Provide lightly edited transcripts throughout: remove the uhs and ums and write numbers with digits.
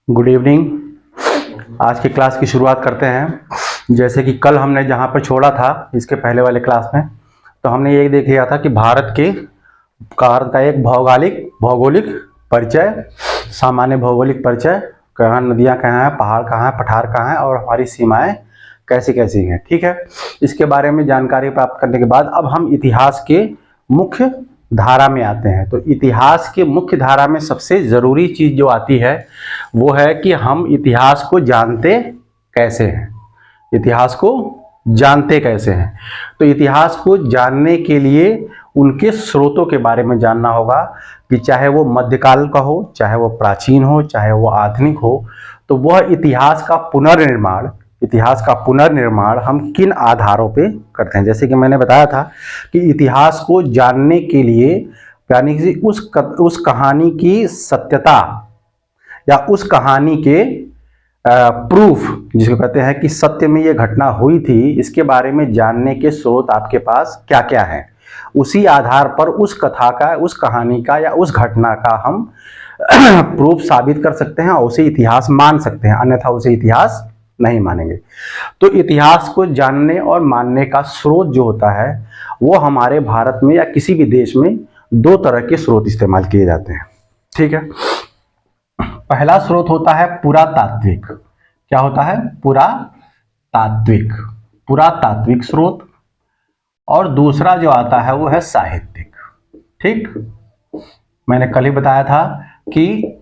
Good evening. आज की class की शुरुआत करते हैं। जैसे कि कल हमने जहाँ पर छोड़ा था इसके पहले वाले क्लास में, तो हमने ये देख लिया था कि भारत का एक भौगोलिक परिचय, सामान्य भौगोलिक परिचय, कहाँ नदियाँ कहाँ हैं, पहाड़ कहाँ हैं, पठार कहाँ हैं और हमारी सीमाएं कैसी कैसी हैं। ठीक है, इसके बारे में जानकारी प्राप्त करने के बाद अब हम इतिहास के मुख्य धारा में आते हैं। तो इतिहास के मुख्य धारा में सबसे ज़रूरी चीज़ जो आती है वो है कि हम इतिहास को जानते कैसे हैं। इतिहास को जानते कैसे हैं? तो इतिहास को जानने के लिए उनके स्रोतों के बारे में जानना होगा कि चाहे वो मध्यकाल का हो, चाहे वो प्राचीन हो, चाहे वो आधुनिक हो। तो वह इतिहास का पुनर्निर्माण हम किन आधारों पे करते हैं। जैसे कि मैंने बताया था कि इतिहास को जानने के लिए यानी कि उस कहानी की सत्यता या उस कहानी के प्रूफ, जिसको कहते हैं कि सत्य में ये घटना हुई थी, इसके बारे में जानने के स्रोत आपके पास क्या क्या हैं। उसी आधार पर उस कथा का, उस कहानी का या उस घटना का हम प्रूफ साबित कर सकते हैं और उसे इतिहास मान सकते हैं, अन्यथा उसे इतिहास नहीं मानेंगे। तो इतिहास को जानने और मानने का स्रोत जो होता है वो हमारे भारत में या किसी भी देश में दो तरह के स्रोत इस्तेमाल किए जाते हैं। ठीक है, पहला स्रोत होता है पुरातात्विक। क्या होता है? पुरातात्विक स्रोत। और दूसरा जो आता है वो है साहित्यिक। ठीक, मैंने कल ही बताया था कि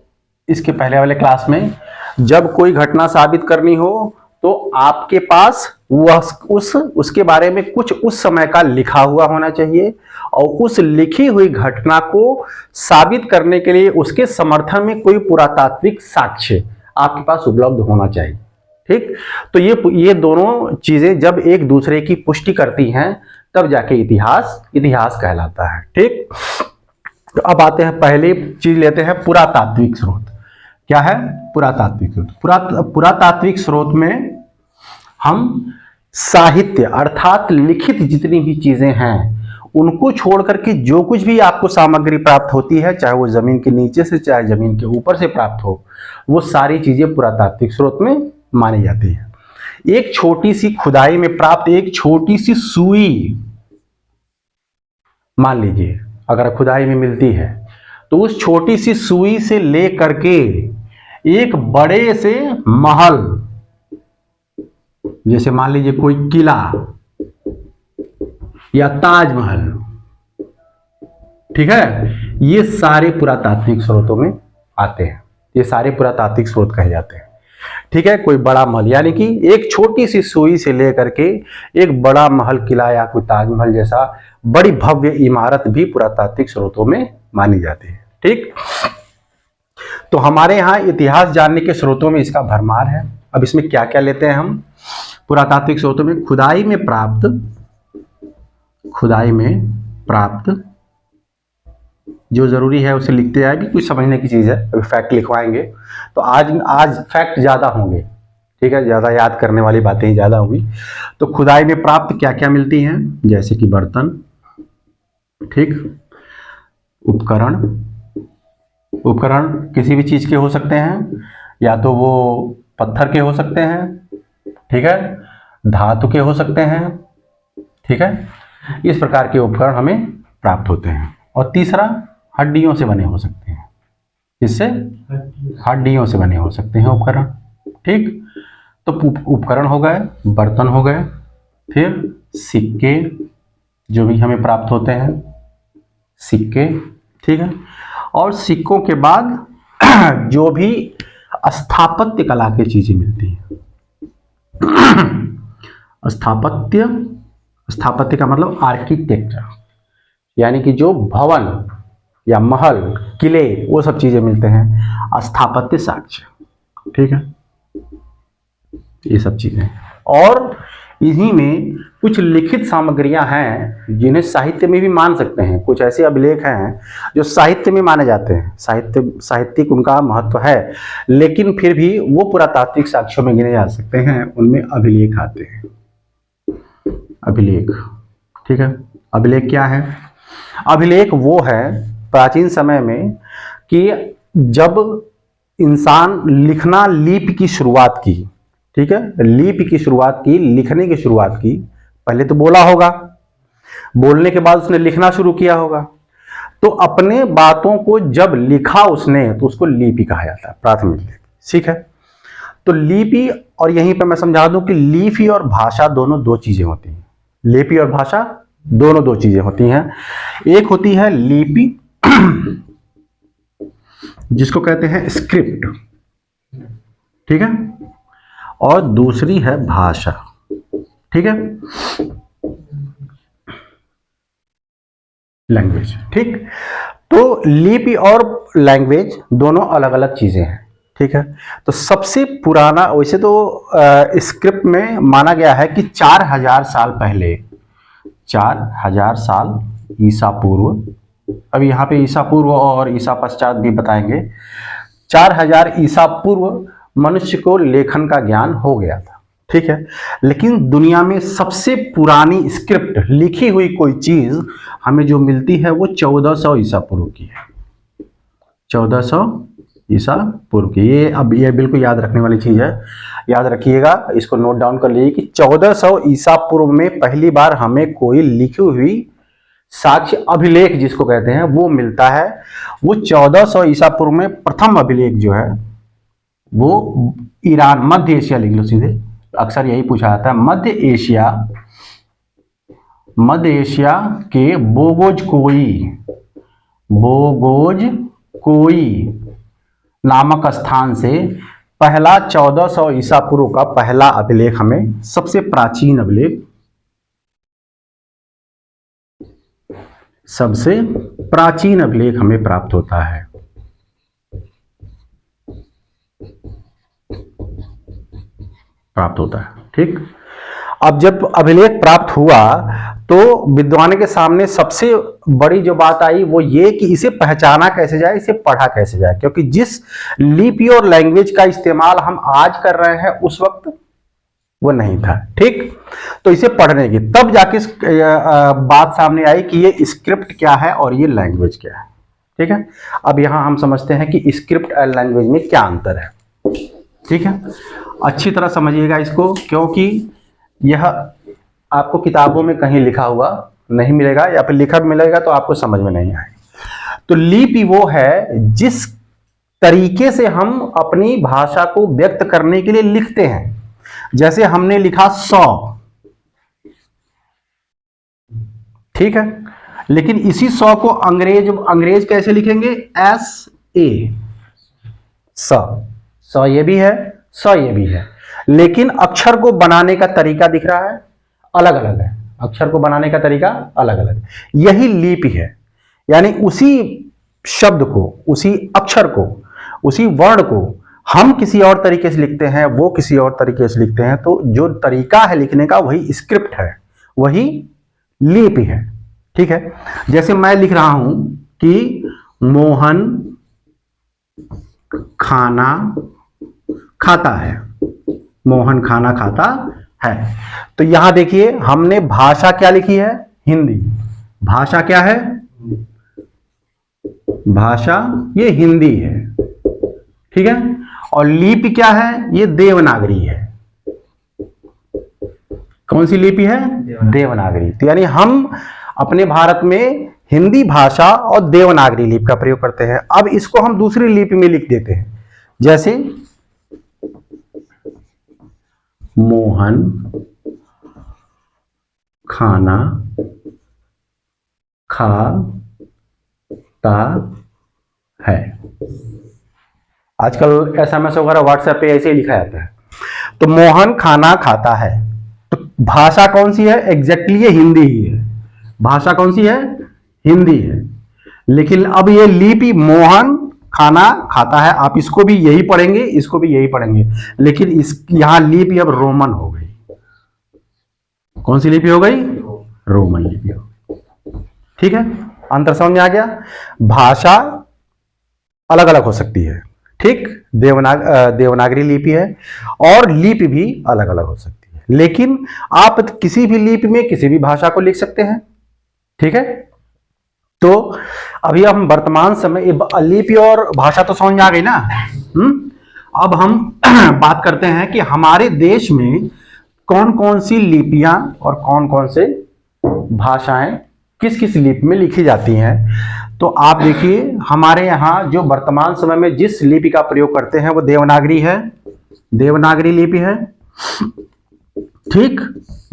इसके पहले वाले क्लास में जब कोई घटना साबित करनी हो तो आपके पास उसके बारे में कुछ उस समय का लिखा हुआ होना चाहिए और उस लिखी हुई घटना को साबित करने के लिए उसके समर्थन में कोई पुरातात्विक साक्ष्य आपके पास उपलब्ध होना चाहिए। ठीक, तो ये दोनों चीजें जब एक दूसरे की पुष्टि करती हैं तब जाके इतिहास कहलाता है। ठीक, तो अब आते हैं, पहली चीज लेते हैं पुरातात्विक स्रोत। क्या है पुरातात्विक स्रोत? पुरातात्विक स्रोत में हम साहित्य अर्थात लिखित जितनी भी चीजें हैं उनको छोड़ करके जो कुछ भी आपको सामग्री प्राप्त होती है, चाहे वो जमीन के नीचे से चाहे जमीन के ऊपर से प्राप्त हो, वो सारी चीजें पुरातात्विक स्रोत में मानी जाती है। एक छोटी सी खुदाई में प्राप्त एक छोटी सी सुई, मान लीजिए अगर खुदाई में मिलती है, तो उस छोटी सी सुई से ले करके एक बड़े से महल, जैसे मान लीजिए कोई किला या ताजमहल, ठीक है, ये सारे पुरातात्विक स्रोतों में आते हैं। ये सारे पुरातात्विक स्रोत कहे जाते हैं। ठीक है, कोई बड़ा महल यानी कि एक छोटी सी सुई से लेकर के एक बड़ा महल, किला या कोई ताजमहल जैसा बड़ी भव्य इमारत भी पुरातात्विक स्रोतों में मानी जाती है। ठीक, तो हमारे यहाँ इतिहास जानने के स्रोतों में इसका भरमार है। अब इसमें क्या क्या लेते हैं हम? पुरातात्विक स्रोतों में खुदाई में प्राप्त जो जरूरी है उसे लिखते जाए, भी कुछ समझने की चीज है। अभी फैक्ट लिखवाएंगे तो आज फैक्ट ज्यादा होंगे। ठीक है, ज्यादा याद करने वाली बातें ही ज्यादा होंगी। तो खुदाई में प्राप्त क्या क्या मिलती हैं? जैसे कि बर्तन, ठीक, उपकरण किसी भी चीज के हो सकते हैं, या तो वो पत्थर के हो सकते हैं, ठीक है, धातु के हो सकते हैं, ठीक है, इस प्रकार के उपकरण हमें प्राप्त होते हैं। और तीसरा, हड्डियों से बने हो सकते हैं। इससे हड्डियों से बने हो सकते हैं उपकरण। ठीक, तो उपकरण हो गए, बर्तन हो गए, फिर सिक्के जो भी हमें प्राप्त होते हैं, सिक्के, ठीक है, और सिक्कों के बाद जो भी स्थापत्य कला की चीजें मिलती हैं। स्थापत्य का मतलब आर्किटेक्चर, यानी कि जो भवन या महल, किले, वो सब चीजें मिलते हैं, स्थापत्य साक्ष्य। ठीक है, ये सब चीजें। और इन्हीं में कुछ लिखित सामग्रियां हैं जिन्हें साहित्य में भी मान सकते हैं। कुछ ऐसे अभिलेख हैं जो साहित्य में माने जाते हैं, साहित्यिक उनका महत्व है, लेकिन फिर भी वो पुरातात्विक साक्ष्यों में गिने जा सकते हैं। उनमें अभिलेख आते हैं। अभिलेख, ठीक है, अभिलेख क्या है? अभिलेख वो है प्राचीन समय में कि जब इंसान लिखना लिपि की शुरुआत की, ठीक है, लिपि की शुरुआत की, लिखने की शुरुआत की, पहले तो बोला होगा, बोलने के बाद उसने लिखना शुरू किया होगा, तो अपने बातों को जब लिखा उसने तो उसको लिपि कहा जाता है, प्राथमिक लिपि, ठीक है। तो लिपि, और यहीं पर मैं समझा दूं कि लिपि और भाषा दोनों दो चीजें होती हैं, लिपि और भाषा दोनों दो चीजें होती हैं। एक होती है लिपि जिसको कहते हैं स्क्रिप्ट, ठीक है, और दूसरी है भाषा, ठीक है, लैंग्वेज, ठीक। तो लिपि और लैंग्वेज दोनों अलग अलग चीजें हैं, ठीक है। तो सबसे पुराना, वैसे तो स्क्रिप्ट में माना गया है कि 4000 साल पहले, 4000 साल ईसा पूर्व, अब यहाँ पे ईसा पूर्व और ईसा पश्चात भी बताएंगे, 4000 ईसा पूर्व मनुष्य को लेखन का ज्ञान हो गया था, ठीक है। लेकिन दुनिया में सबसे पुरानी स्क्रिप्ट लिखी हुई कोई चीज हमें जो मिलती है वो 1400 ईसा पूर्व की है, 1400 ईसा पूर्व की। ये अब ये बिल्कुल याद रखने वाली चीज है, याद रखिएगा, इसको नोट डाउन कर लीजिए कि 1400 ईसा पूर्व में पहली बार हमें कोई लिखी हुई साक्ष्य अभिलेख जिसको कहते हैं वो मिलता है। वो 1400 ईसा पूर्व में प्रथम अभिलेख जो है वो ईरान, मध्य एशिया लिख लो सीधे, अक्सर यही पूछा जाता है, मध्य एशिया के बोगोज कोई नामक स्थान से पहला 1400 ईसा पूर्व का पहला अभिलेख हमें, सबसे प्राचीन अभिलेख, सबसे प्राचीन अभिलेख हमें प्राप्त होता है। ठीक। अब जब अभिलेख प्राप्त हुआ तो विद्वान के सामने सबसे बड़ी जो बात आई वो ये कि इसे पहचाना कैसे जाए, इसे पढ़ा कैसे जाए, क्योंकि जिस लिपि और लैंग्वेज का इस्तेमाल हम आज कर रहे हैं उस वक्त वो नहीं था, ठीक। तो इसे पढ़ने की तब जाके बात सामने आई कि ये स्क्रिप्ट क्या है और ये लैंग्वेज क्या है, ठीक है। अब यहां हम समझते हैं कि स्क्रिप्ट और लैंग्वेज में क्या अंतर है, ठीक है। अच्छी तरह समझिएगा इसको, क्योंकि यह आपको किताबों में कहीं लिखा हुआ नहीं मिलेगा, या फिर लिखा मिलेगा तो आपको समझ में नहीं आएगा। तो लिपि वो है जिस तरीके से हम अपनी भाषा को व्यक्त करने के लिए लिखते हैं, जैसे हमने लिखा 100, ठीक है, लेकिन इसी 100 को अंग्रेज कैसे लिखेंगे, SA, स ये भी है, स ये भी है, लेकिन अक्षर को बनाने का तरीका दिख रहा है अलग अलग है, अक्षर को बनाने का तरीका अलग अलग, यही लिपि है। यानी उसी शब्द को, उसी अक्षर को, उसी वर्ण को हम किसी और तरीके से लिखते हैं, वो किसी और तरीके से लिखते हैं, तो जो तरीका है लिखने का वही स्क्रिप्ट है, वही लिपि है, ठीक है। जैसे मैं लिख रहा हूं कि मोहन खाना खाता है, मोहन खाना खाता है, तो यहां देखिए हमने भाषा क्या लिखी है, हिंदी, भाषा क्या है, भाषा ये हिंदी है, ठीक है, और लिपि क्या है, ये देवनागरी है। कौन सी लिपि है, देवनागरी। तो यानी हम अपने भारत में हिंदी भाषा और देवनागरी लिपि का प्रयोग करते हैं। अब इसको हम दूसरी लिपि में लिख देते हैं, जैसे मोहन खाना खाता है। आजकल SMS वगैरह व्हाट्सएप पे ऐसे ही लिखा जाता है। तो मोहन खाना खाता है, तो भाषा कौन सी है, एग्जैक्टली ये हिंदी ही है, भाषा कौन सी है, हिंदी है। लेकिन अब ये लिपि मोहन खाना खाता है, आप इसको भी यही पढ़ेंगे, इसको भी यही पढ़ेंगे, लेकिन इस यहां लिपि अब रोमन हो गई। कौन सी लिपि हो गई, रोमन लिपि हो गई, ठीक है। अंतर समझ में आ गया। भाषा अलग अलग हो सकती है, ठीक, देवनागरी लिपि है, और लिपि भी अलग अलग हो सकती है, लेकिन आप किसी भी लिपि में किसी भी भाषा को लिख सकते हैं, ठीक है। तो अभी हम वर्तमान समय लिपि और भाषा तो समझ में आ गई ना। अब हम बात करते हैं कि हमारे देश में कौन कौन सी लिपियां और कौन कौन से भाषाएं किस किस लिपि में लिखी जाती हैं। तो आप देखिए हमारे यहाँ जो वर्तमान समय में जिस लिपि का प्रयोग करते हैं वो देवनागरी है, देवनागरी लिपि है, ठीक,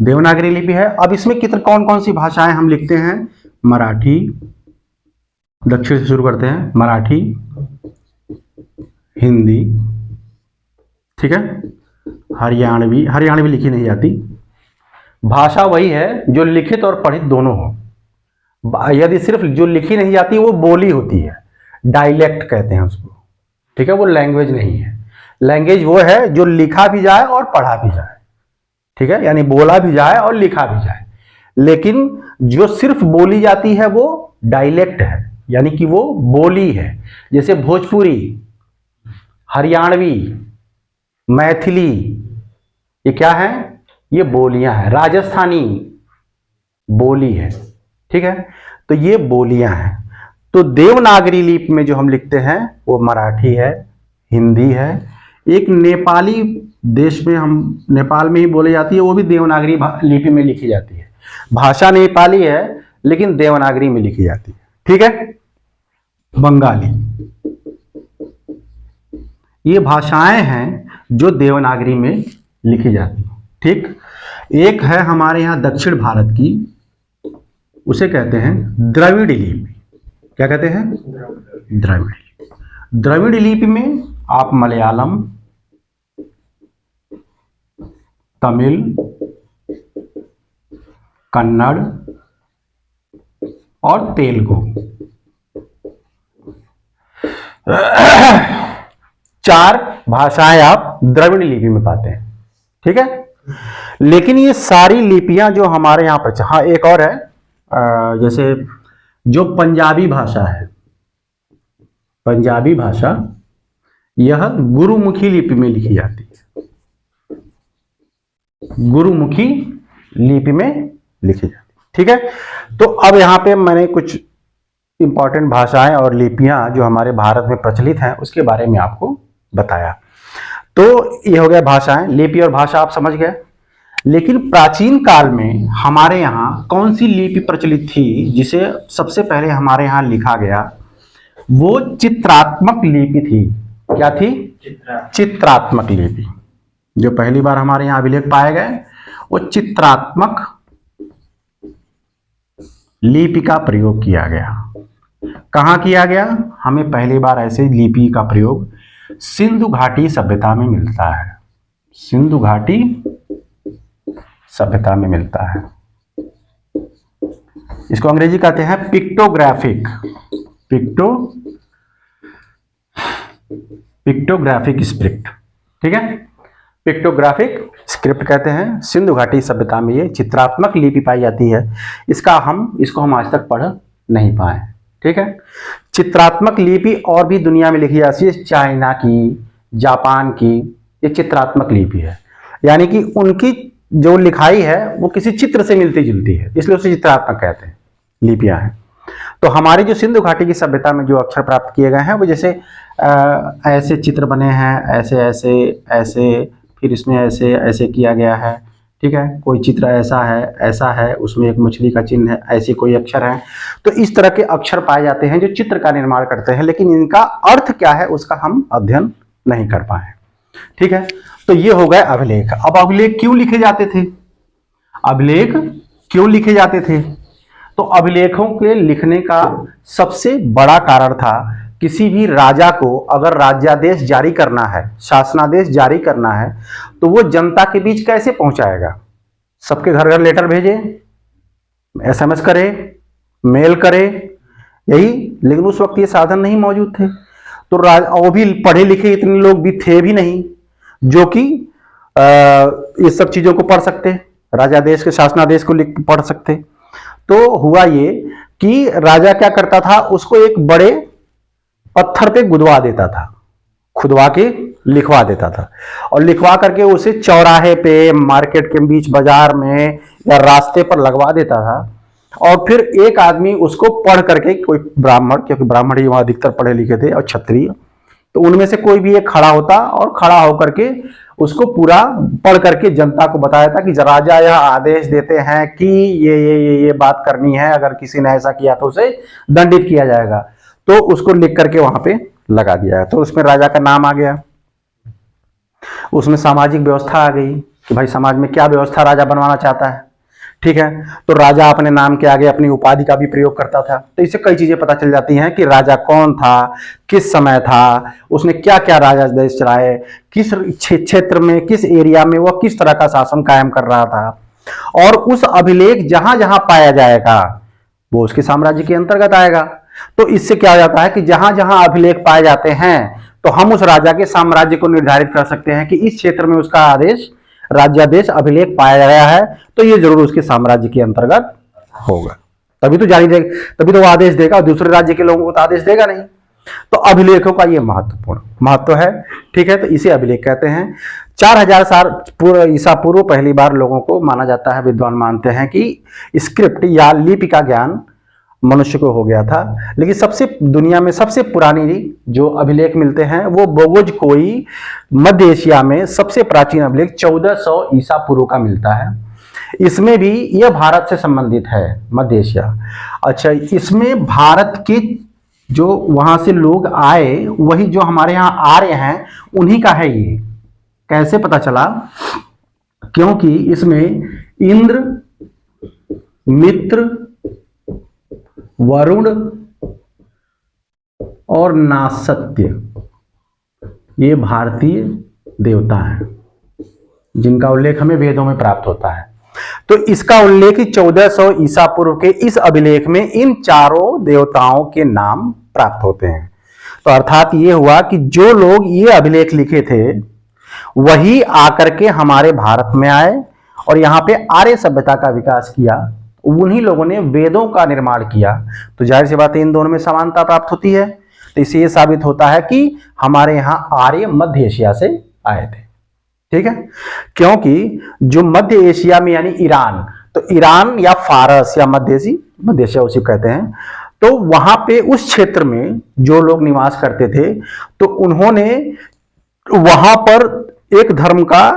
देवनागरी लिपि है। अब इसमें कितने कौन कौन सी भाषाएं हम लिखते हैं? मराठी, दक्षिण से शुरू करते हैं, मराठी, हिंदी, ठीक है, हरियाणवी, हरियाणवी लिखी नहीं जाती। भाषा वही है जो लिखित और पढ़ित दोनों हो। यदि सिर्फ जो लिखी नहीं जाती वो बोली होती है, डायलेक्ट कहते हैं उसको, ठीक है, वो लैंग्वेज नहीं है। लैंग्वेज वो है जो लिखा भी जाए और पढ़ा भी जाए, ठीक है, यानी बोला भी जाए और लिखा भी जाए। लेकिन जो सिर्फ बोली जाती है वो डायलेक्ट है, यानी कि वो बोली है। जैसे भोजपुरी, हरियाणवी, मैथिली, ये क्या है? ये बोलियां हैं। राजस्थानी बोली है, ठीक है, तो ये बोलियां हैं। तो देवनागरी लिपि में जो हम लिखते हैं वो मराठी है, हिंदी है, एक नेपाली देश में, हम नेपाल में ही बोली जाती है, वो भी देवनागरी लिपि में लिखी जाती है। भाषा नेपाली है लेकिन देवनागरी में लिखी जाती है, ठीक है। बंगाली, ये भाषाएं हैं जो देवनागरी में लिखी जाती है, ठीक। एक है हमारे यहाँ दक्षिण भारत की, उसे कहते हैं द्रविड़ लिपि। क्या कहते हैं? द्रविड़ लिपि। द्रविड़ लिपि में आप मलयालम, तमिल, कन्नड़ और तेलुगु, चार भाषाएं आप द्रविड़ लिपि में पाते हैं, ठीक है। लेकिन ये सारी लिपियां जो हमारे यहां पर, हाँ एक और है, जैसे जो पंजाबी भाषा है, पंजाबी भाषा यह गुरुमुखी लिपि में लिखी जाती है, गुरुमुखी लिपि में लिखी जाती है, ठीक है। तो अब यहां पे मैंने कुछ इंपॉर्टेंट भाषाएं और लिपियां जो हमारे भारत में प्रचलित हैं उसके बारे में आपको बताया। तो ये हो गया भाषाएं, लिपि और भाषा आप समझ गए। लेकिन प्राचीन काल में हमारे यहाँ कौन सी लिपि प्रचलित थी जिसे सबसे पहले हमारे यहाँ लिखा गया? वो चित्रात्मक लिपि थी। क्या थी? चित्रात्मक लिपि। जो पहली बार हमारे यहाँ अभिलेख पाए गए वो चित्रात्मक लिपि का प्रयोग किया गया। कहाँ किया गया? हमें पहली बार ऐसे लिपि का प्रयोग सिंधु घाटी सभ्यता में मिलता है, सिंधु घाटी सभ्यता में मिलता है। इसको अंग्रेजी कहते हैं पिक्टोग्राफिक, पिक्टोग्राफिक स्क्रिप्ट, ठीक है, पिक्टोग्राफिक स्क्रिप्ट कहते हैं। सिंधु घाटी सभ्यता में ये चित्रात्मक लिपि पाई जाती है। इसको हम आज तक पढ़ नहीं पाए, ठीक है। चित्रात्मक लिपि और भी दुनिया में लिखी जाती है, चाइना की, जापान की, ये चित्रात्मक लिपि है। यानी कि उनकी जो लिखाई है वो किसी चित्र से मिलती जुलती है, इसलिए उसे चित्रात्मक कहते हैं, लिपियां हैं। तो हमारी जो सिंधु घाटी की सभ्यता में जो अक्षर प्राप्त किए गए हैं वो जैसे ऐसे चित्र बने हैं, ऐसे ऐसे ऐसे, फिर इसमें ऐसे ऐसे किया गया है, ठीक है। कोई चित्र ऐसा है, उसमें एक मछली का चिन्ह है, ऐसे कोई अक्षर है। तो इस तरह के अक्षर पाए जाते हैं जो चित्र का निर्माण करते हैं, लेकिन इनका अर्थ क्या है उसका हम अध्ययन नहीं कर पाए, ठीक है। तो ये हो गए अभिलेख। अब अभिलेख क्यों लिखे जाते थे? अभिलेख क्यों लिखे जाते थे? तो अभिलेखों के लिखने का सबसे बड़ा कारण था, किसी भी राजा को अगर राज्यादेश जारी करना है, शासनादेश जारी करना है, तो वो जनता के बीच कैसे पहुंचाएगा? सबके घर घर लेटर भेजे, SMS करे, मेल करे, यही। लेकिन उस वक्त ये साधन नहीं मौजूद थे। तो वो भी पढ़े लिखे इतने लोग भी थे भी नहीं जो कि इस सब चीजों को पढ़ सकते, राजादेश के शासनादेश को पढ़ सकते। तो हुआ ये कि राजा क्या करता था, उसको एक बड़े पत्थर पे गुदवा देता था, खुदवा के लिखवा देता था, और लिखवा करके उसे चौराहे पे, मार्केट के बीच बाजार में या रास्ते पर लगवा देता था। और फिर एक आदमी उसको पढ़ करके, कोई ब्राह्मण, क्योंकि ब्राह्मण ही वहां अधिकतर पढ़े लिखे थे, और क्षत्रिय, तो उनमें से कोई भी एक खड़ा होता और खड़ा होकर के उसको पूरा पढ़ करके जनता को बताया था कि राजा यह आदेश देते हैं कि ये बात करनी है, अगर किसी ने ऐसा किया तो उसे दंडित किया जाएगा। तो उसको लिख करके वहां पे लगा दिया, तो उसमें राजा का नाम आ गया, उसमें सामाजिक व्यवस्था आ गई कि भाई समाज में क्या व्यवस्था राजा बनवाना चाहता है। ठीक है, तो राजा अपने नाम के आगे अपनी उपाधि का भी प्रयोग करता था। तो इससे कई चीजें पता चल जाती हैं कि राजा कौन था, किस समय था, उसने क्या क्या राजा देश चलाए, किस क्षेत्र में, किस एरिया में वह किस तरह का शासन कायम कर रहा था, और उस अभिलेख जहां जहां पाया जाएगा वो उसके साम्राज्य के अंतर्गत आएगा। तो इससे क्या हो जाता है कि जहां जहां अभिलेख पाए जाते हैं तो हम उस राजा के साम्राज्य को निर्धारित कर सकते हैं कि इस क्षेत्र में उसका आदेश, राज्यादेश, अभिलेख पाया गया है, तो ये जरूर उसके साम्राज्य के अंतर्गत होगा। तभी तो जारी देगा, तभी तो वो आदेश देगा, और दूसरे राज्य के लोगों को तो आदेश देगा नहीं। तो अभिलेखों का ये महत्वपूर्ण महत्व है। ठीक है, तो इसे अभिलेख कहते हैं। 4000 साल पूर्व, ईसा पूर्व पहली बार लोगों को माना जाता है, विद्वान मानते हैं कि स्क्रिप्ट या लिपि का ज्ञान मनुष्य को हो गया था। लेकिन सबसे, दुनिया में सबसे पुरानी जो अभिलेख मिलते हैं वो बोगोज कोई मध्य एशिया में सबसे प्राचीन अभिलेख 1400 ईसा पूर्व का मिलता है। इसमें भी यह भारत से संबंधित है, मध्य एशिया। अच्छा, इसमें भारत के जो वहां से लोग आए, वही जो हमारे यहाँ आर्य हैं, उन्हीं का है ये। कैसे पता चला? क्योंकि इसमें इंद्र, मित्र, वरुण और नासत्य, ये भारतीय देवता हैं जिनका उल्लेख हमें वेदों में प्राप्त होता है। तो इसका उल्लेख 1400 ईसा पूर्व के इस अभिलेख में इन चारों देवताओं के नाम प्राप्त होते हैं। तो अर्थात ये हुआ कि जो लोग ये अभिलेख लिखे थे वही आकर के हमारे भारत में आए और यहां पे आर्य सभ्यता का विकास किया। उन्हीं लोगों ने वेदों का निर्माण किया। तो जाहिर सी बात है इन दोनों में समानता प्राप्त होती है। तो इससे यह साबित होता है कि हमारे यहां आर्य मध्य एशिया से आए थे। ठीक है, क्योंकि जो मध्य एशिया में यानी ईरान, तो ईरान या फारस या मध्य एशिया उसी कहते हैं, तो वहां पे उस क्षेत्र में जो लोग निवास करते थे तो उन्होंने वहां पर एक धर्म का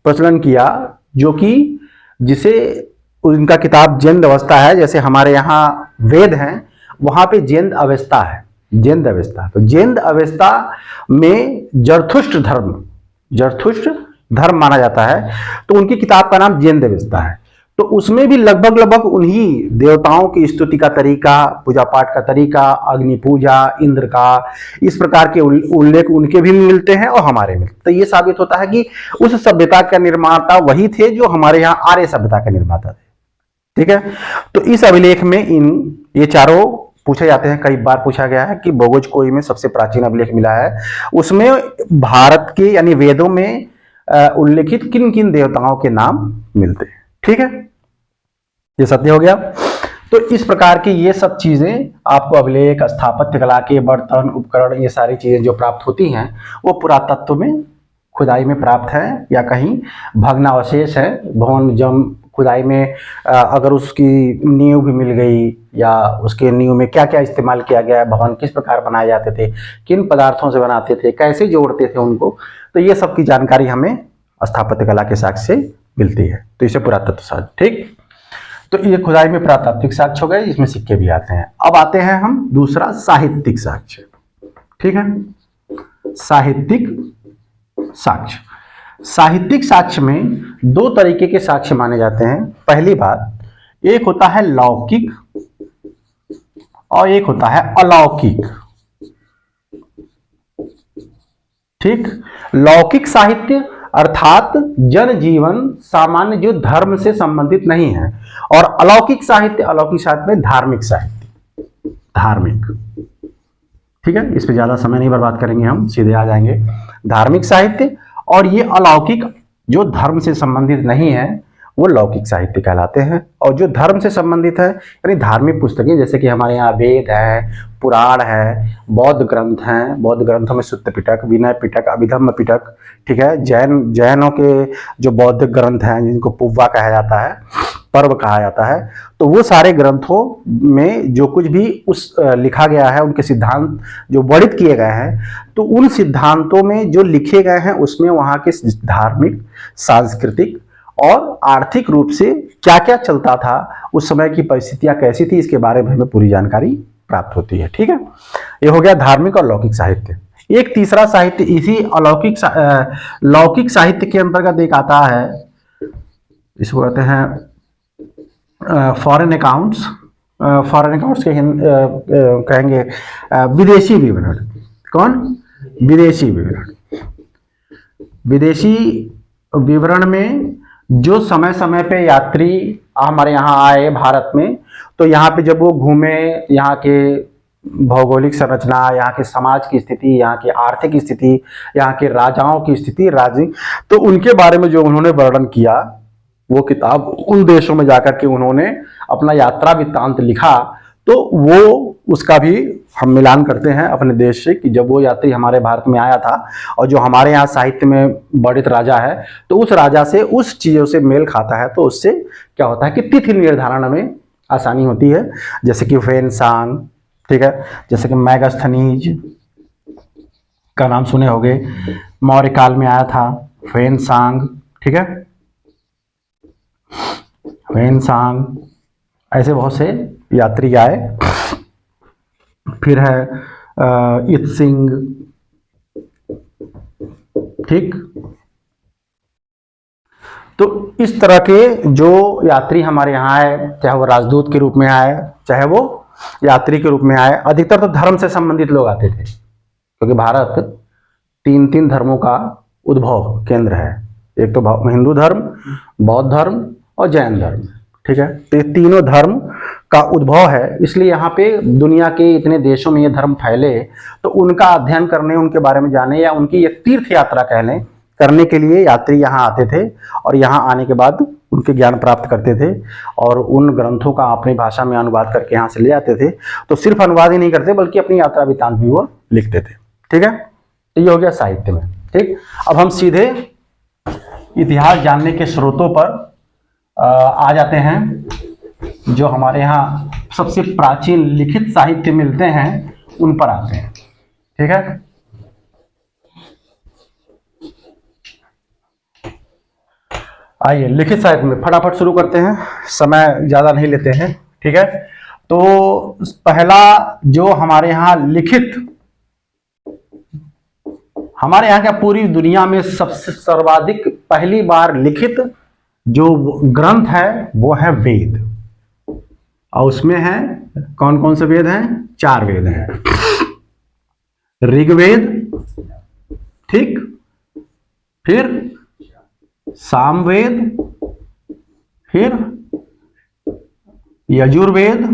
प्रचलन किया जो कि जिसे उनका किताब जैन अवस्था है। जैसे हमारे यहाँ वेद हैं, वहां पे जैन अवस्था है, जैन अवस्था। तो जैन अवस्था में जरथुष्ट्र धर्म माना जाता है, तो उनकी किताब का नाम जैन अवस्था है। तो उसमें भी लगभग उन्हीं देवताओं की स्तुति का तरीका, पूजा पाठ का तरीका, अग्नि पूजा, इंद्र का, इस प्रकार के उल्लेख उनके भी मिलते हैं और हमारे में। तो ये साबित होता है कि उस सभ्यता का निर्माता वही थे जो हमारे यहाँ आर्य सभ्यता के निर्माता थे। ठीक है, तो इस अभिलेख में ये चारों पूछे जाते हैं। कई बार पूछा गया है कि बोगोज कोई में सबसे प्राचीन अभिलेख मिला है, उसमें भारत के यानी वेदों में उल्लेखित किन किन देवताओं के नाम मिलते हैं। ठीक है, ये सत्य हो गया। तो इस प्रकार की ये सब चीजें आपको अभिलेख, स्थापत्य कला के बर्तन, उपकरण, ये सारी चीजें जो प्राप्त होती हैं वो पुरातत्व में, खुदाई में प्राप्त है या कहीं भग्नावशेष है। भवन जम खुदाई में अगर उसकी नींव भी मिल गई या उसके नींव में क्या क्या इस्तेमाल किया गया है, भवन किस प्रकार बनाए जाते थे, किन पदार्थों से बनाते थे, कैसे जोड़ते थे उनको, तो ये सब की जानकारी हमें स्थापत्य कला के साक्ष्य से मिलती है। तो इसे पुरातत्व साक्ष्य। ठीक, तो ये खुदाई में पुरातात्विक साक्ष्य हो गए, इसमें सिक्के भी आते हैं। अब आते हैं हम दूसरा साहित्यिक साक्ष्य। ठीक है, साहित्यिक साक्ष्य। साहित्यिक साक्ष्य में दो तरीके के साक्ष्य माने जाते हैं। पहली बात, एक होता है लौकिक और एक होता है अलौकिक। ठीक, लौकिक साहित्य अर्थात जनजीवन सामान्य जो धर्म से संबंधित नहीं है, और अलौकिक साहित्य में धार्मिक साहित्य, धार्मिक। ठीक है, इस पे ज्यादा समय नहीं बर्बाद करेंगे, हम सीधे आ जाएंगे। धार्मिक साहित्य और ये अलौकिक जो धर्म से संबंधित नहीं है वो लौकिक साहित्य कहलाते हैं। और जो धर्म से संबंधित है यानी धार्मिक पुस्तकें, जैसे कि हमारे यहाँ वेद है, पुराण है, बौद्ध ग्रंथ हैं, बौद्ध ग्रंथों में सुत्त पिटक, विनय पिटक, अभिधम्म पिटक, ठीक है, जैनों के जो बौद्ध ग्रंथ हैं जिनको पुव्वा कहा जाता है, पर्व कहा जाता है, तो वो सारे ग्रंथों में जो कुछ भी उस लिखा गया है, उनके सिद्धांत जो वर्णित किए गए हैं, तो उन सिद्धांतों में जो लिखे गए हैं उसमें वहाँ के धार्मिक, सांस्कृतिक और आर्थिक रूप से क्या क्या चलता था, उस समय की परिस्थितियां कैसी थी, इसके बारे में हमें पूरी जानकारी प्राप्त होती है। ठीक है, ये हो गया धार्मिक और लौकिक साहित्य। एक तीसरा साहित्य इसी अलौकिक लौकिक साहित्य के अंतर्गत एक आता है, इसको कहते हैं फॉरेन अकाउंट्स। फॉरेन अकाउंट्स के कहेंगे विदेशी विवरण। कौन? विदेशी विवरण। विदेशी विवरण में जो समय समय पे यात्री हमारे यहाँ आए भारत में, तो यहाँ पे जब वो घूमे, यहाँ के भौगोलिक संरचना, यहाँ के समाज की स्थिति, यहाँ की आर्थिक स्थिति, यहाँ के राजाओं की स्थिति, तो उनके बारे में जो उन्होंने वर्णन किया, वो किताब उन देशों में जाकर के उन्होंने अपना यात्रा वृत्तांत लिखा, तो वो उसका भी हम मिलान करते हैं अपने देश से कि जब वो यात्री हमारे भारत में आया था और जो हमारे यहाँ साहित्य में वर्णित राजा है, तो उस राजा से उस चीज़ों से मेल खाता है, तो उससे क्या होता है कि तिथि निर्धारण में आसानी होती है। जैसे कि फेनसांग, ठीक है, जैसे कि मैगस्थनीज का नाम सुने होंगे, मौर्य काल में आया था फेनसांग, ठीक है, फेनसांग, ऐसे बहुत से यात्री आए। फिर है इत्सिंग, ठीक। तो इस तरह के जो यात्री हमारे यहाँ आए, चाहे वो राजदूत के रूप में आए, चाहे वो यात्री के रूप में आए, अधिकतर तो धर्म से संबंधित लोग आते थे, क्योंकि भारत तीन धर्मों का उद्भव केंद्र है। एक तो हिंदू धर्म, बौद्ध धर्म और जैन धर्म, ठीक है। तो ये तीनों धर्म का उद्भव है, इसलिए यहाँ पे दुनिया के इतने देशों में ये धर्म फैले, तो उनका अध्ययन करने, उनके बारे में जाने, या उनकी ये तीर्थ यात्रा कह लें, करने के लिए यात्री यहाँ आते थे और यहाँ आने के बाद उनके ज्ञान प्राप्त करते थे और उन ग्रंथों का अपनी भाषा में अनुवाद करके यहाँ से ले आते थे। तो सिर्फ अनुवाद ही नहीं करते बल्कि अपनी यात्रा वृत्तांत भी वो लिखते थे, ठीक है। तो ये हो गया साहित्य में, ठीक। अब हम सीधे इतिहास जानने के स्रोतों पर आ जाते हैं। जो हमारे यहाँ सबसे प्राचीन लिखित साहित्य मिलते हैं उन पर आते हैं, ठीक है। आइए लिखित साहित्य में फटाफट शुरू करते हैं, समय ज्यादा नहीं लेते हैं, ठीक है। तो पहला जो हमारे यहाँ लिखित, हमारे यहाँ क्या पूरी दुनिया में सबसे सर्वाधिक पहली बार लिखित जो ग्रंथ है वो है वेद, और उसमें है कौन कौन से वेद हैं? 4 वेद हैं। ऋग्वेद, ठीक, फिर सामवेद, फिर यजुर्वेद,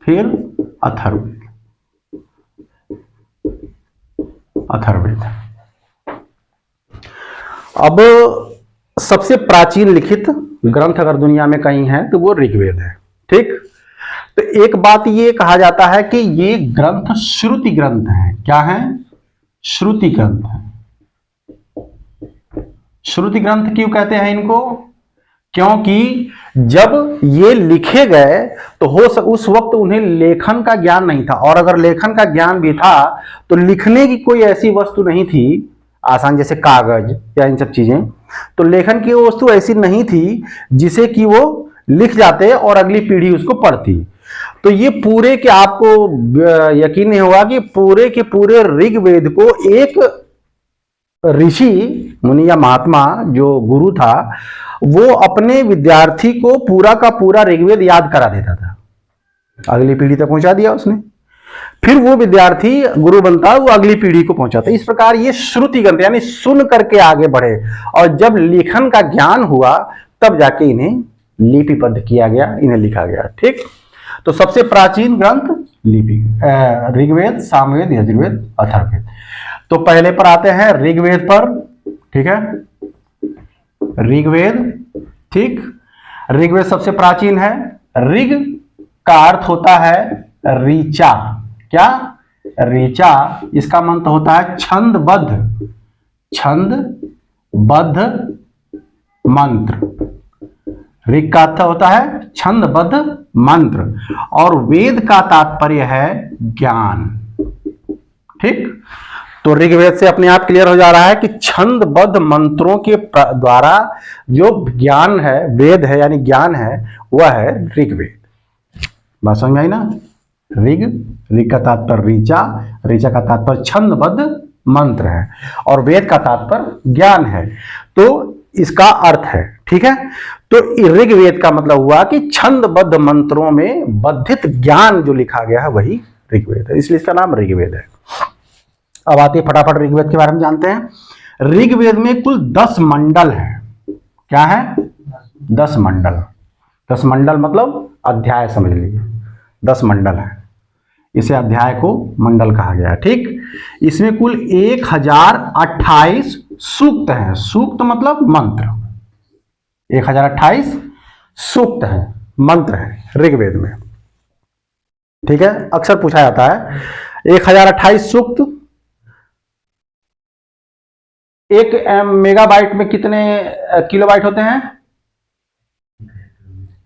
फिर अथर्ववेद। अब सबसे प्राचीन लिखित ग्रंथ अगर दुनिया में कहीं है तो वो ऋग्वेद है, ठीक। तो एक बात ये कहा जाता है कि ये ग्रंथ श्रुति ग्रंथ है। क्या है? श्रुति ग्रंथ है। श्रुति ग्रंथ क्यों कहते हैं इनको? क्योंकि जब ये लिखे गए तो उस वक्त उन्हें लेखन का ज्ञान नहीं था, और अगर लेखन का ज्ञान भी था तो लिखने की कोई ऐसी वस्तु नहीं थी आसान, जैसे कागज या इन सब चीजें। तो लेखन की वस्तु ऐसी नहीं थी जिसे कि वो लिख जाते और अगली पीढ़ी उसको पढ़ती। तो ये पूरे के, आपको यकीन नहीं होगा कि पूरे के पूरे ऋग्वेद को एक ऋषि मुनि या महात्मा जो गुरु था वो अपने विद्यार्थी को पूरा का पूरा ऋग्वेद याद करा देता था, अगली पीढ़ी तक पहुंचा दिया उसने। फिर वो विद्यार्थी गुरु बनता, वो अगली पीढ़ी को पहुंचाता। इस प्रकार ये श्रुति ग्रंथ यानी सुन करके आगे बढ़े, और जब लेखन का ज्ञान हुआ तब जाके इन्हें लिपिबद्ध किया गया, इन्हें लिखा गया, ठीक। तो सबसे प्राचीन ग्रंथ लिपि ऋग्वेद, सामवेद, यजुर्वेद, अथर्ववेद। तो पहले पर आते हैं ऋग्वेद पर, ठीक है। ऋग्वेद। ठीक, ऋग्वेद सबसे प्राचीन है। ऋग का अर्थ होता है ऋचा। क्या? ऋचा। इसका मंत्र होता है छंदबद्ध, छंदबद्ध मंत्र। ऋग का अर्थ होता है छंदबद्ध मंत्र, और वेद का तात्पर्य है ज्ञान। ठीक, तो ऋग्वेद से अपने आप क्लियर हो जा रहा है कि छंदबद्ध मंत्रों के द्वारा जो ज्ञान है, वेद है यानी ज्ञान है, वह है ऋग्वेद। बात समझ में आई ना? ऋग का तात्पर्य ऋचा, ऋचा का तात्पर्य छंदबद्ध मंत्र है, और वेद का तात्पर्य ज्ञान है। तो इसका अर्थ है, ठीक है। तो ऋग्वेद का मतलब हुआ कि छंदबद्ध मंत्रों में बद्धित ज्ञान जो लिखा गया है वही ऋग्वेद है, इसलिए इसका नाम ऋग्वेद है। अब आते फटाफट ऋग्वेद के बारे में जानते हैं। ऋग्वेद में कुल 10 मंडल है। क्या है? 10 मंडल। 10 मंडल मतलब अध्याय समझ लीजिए, 10 मंडल है। इसे अध्याय को मंडल कहा गया है। ठीक, इसमें कुल 1028 सूक्त हैं। सूक्त मतलब मंत्र। 1028 सूक्त हैं, मंत्र है ऋग्वेद में। ठीक है, अक्सर पूछा जाता है 1028 सूक्त। 1 मेगाबाइट में कितने किलोबाइट होते हैं?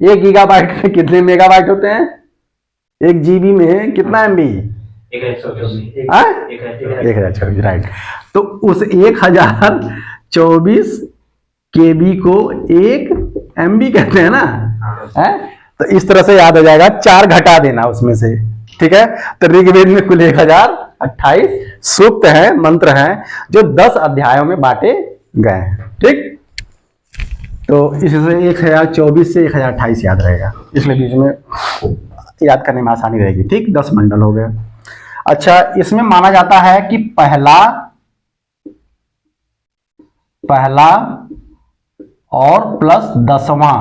1 गीगाबाइट में कितने मेगाबाइट होते हैं? 1 जीबी में कितना एमबी? 1024, राइट। तो उस 1024 केबी को 1 एमबी कहते हैं ना, है? तो इस तरह से याद हो जाएगा, 4 घटा देना उसमें से। ठीक है, तो ऋग्वेद में कुल 1028 सूक्त हैं, मंत्र हैं, जो 10 अध्यायों में बांटे गए हैं। ठीक, तो इससे 1024 से 1028 याद रहेगा, इसलिए बीच में याद करने में आसानी रहेगी। ठीक, 10 मंडल हो गए। अच्छा, इसमें माना जाता है कि पहला और प्लस 10वां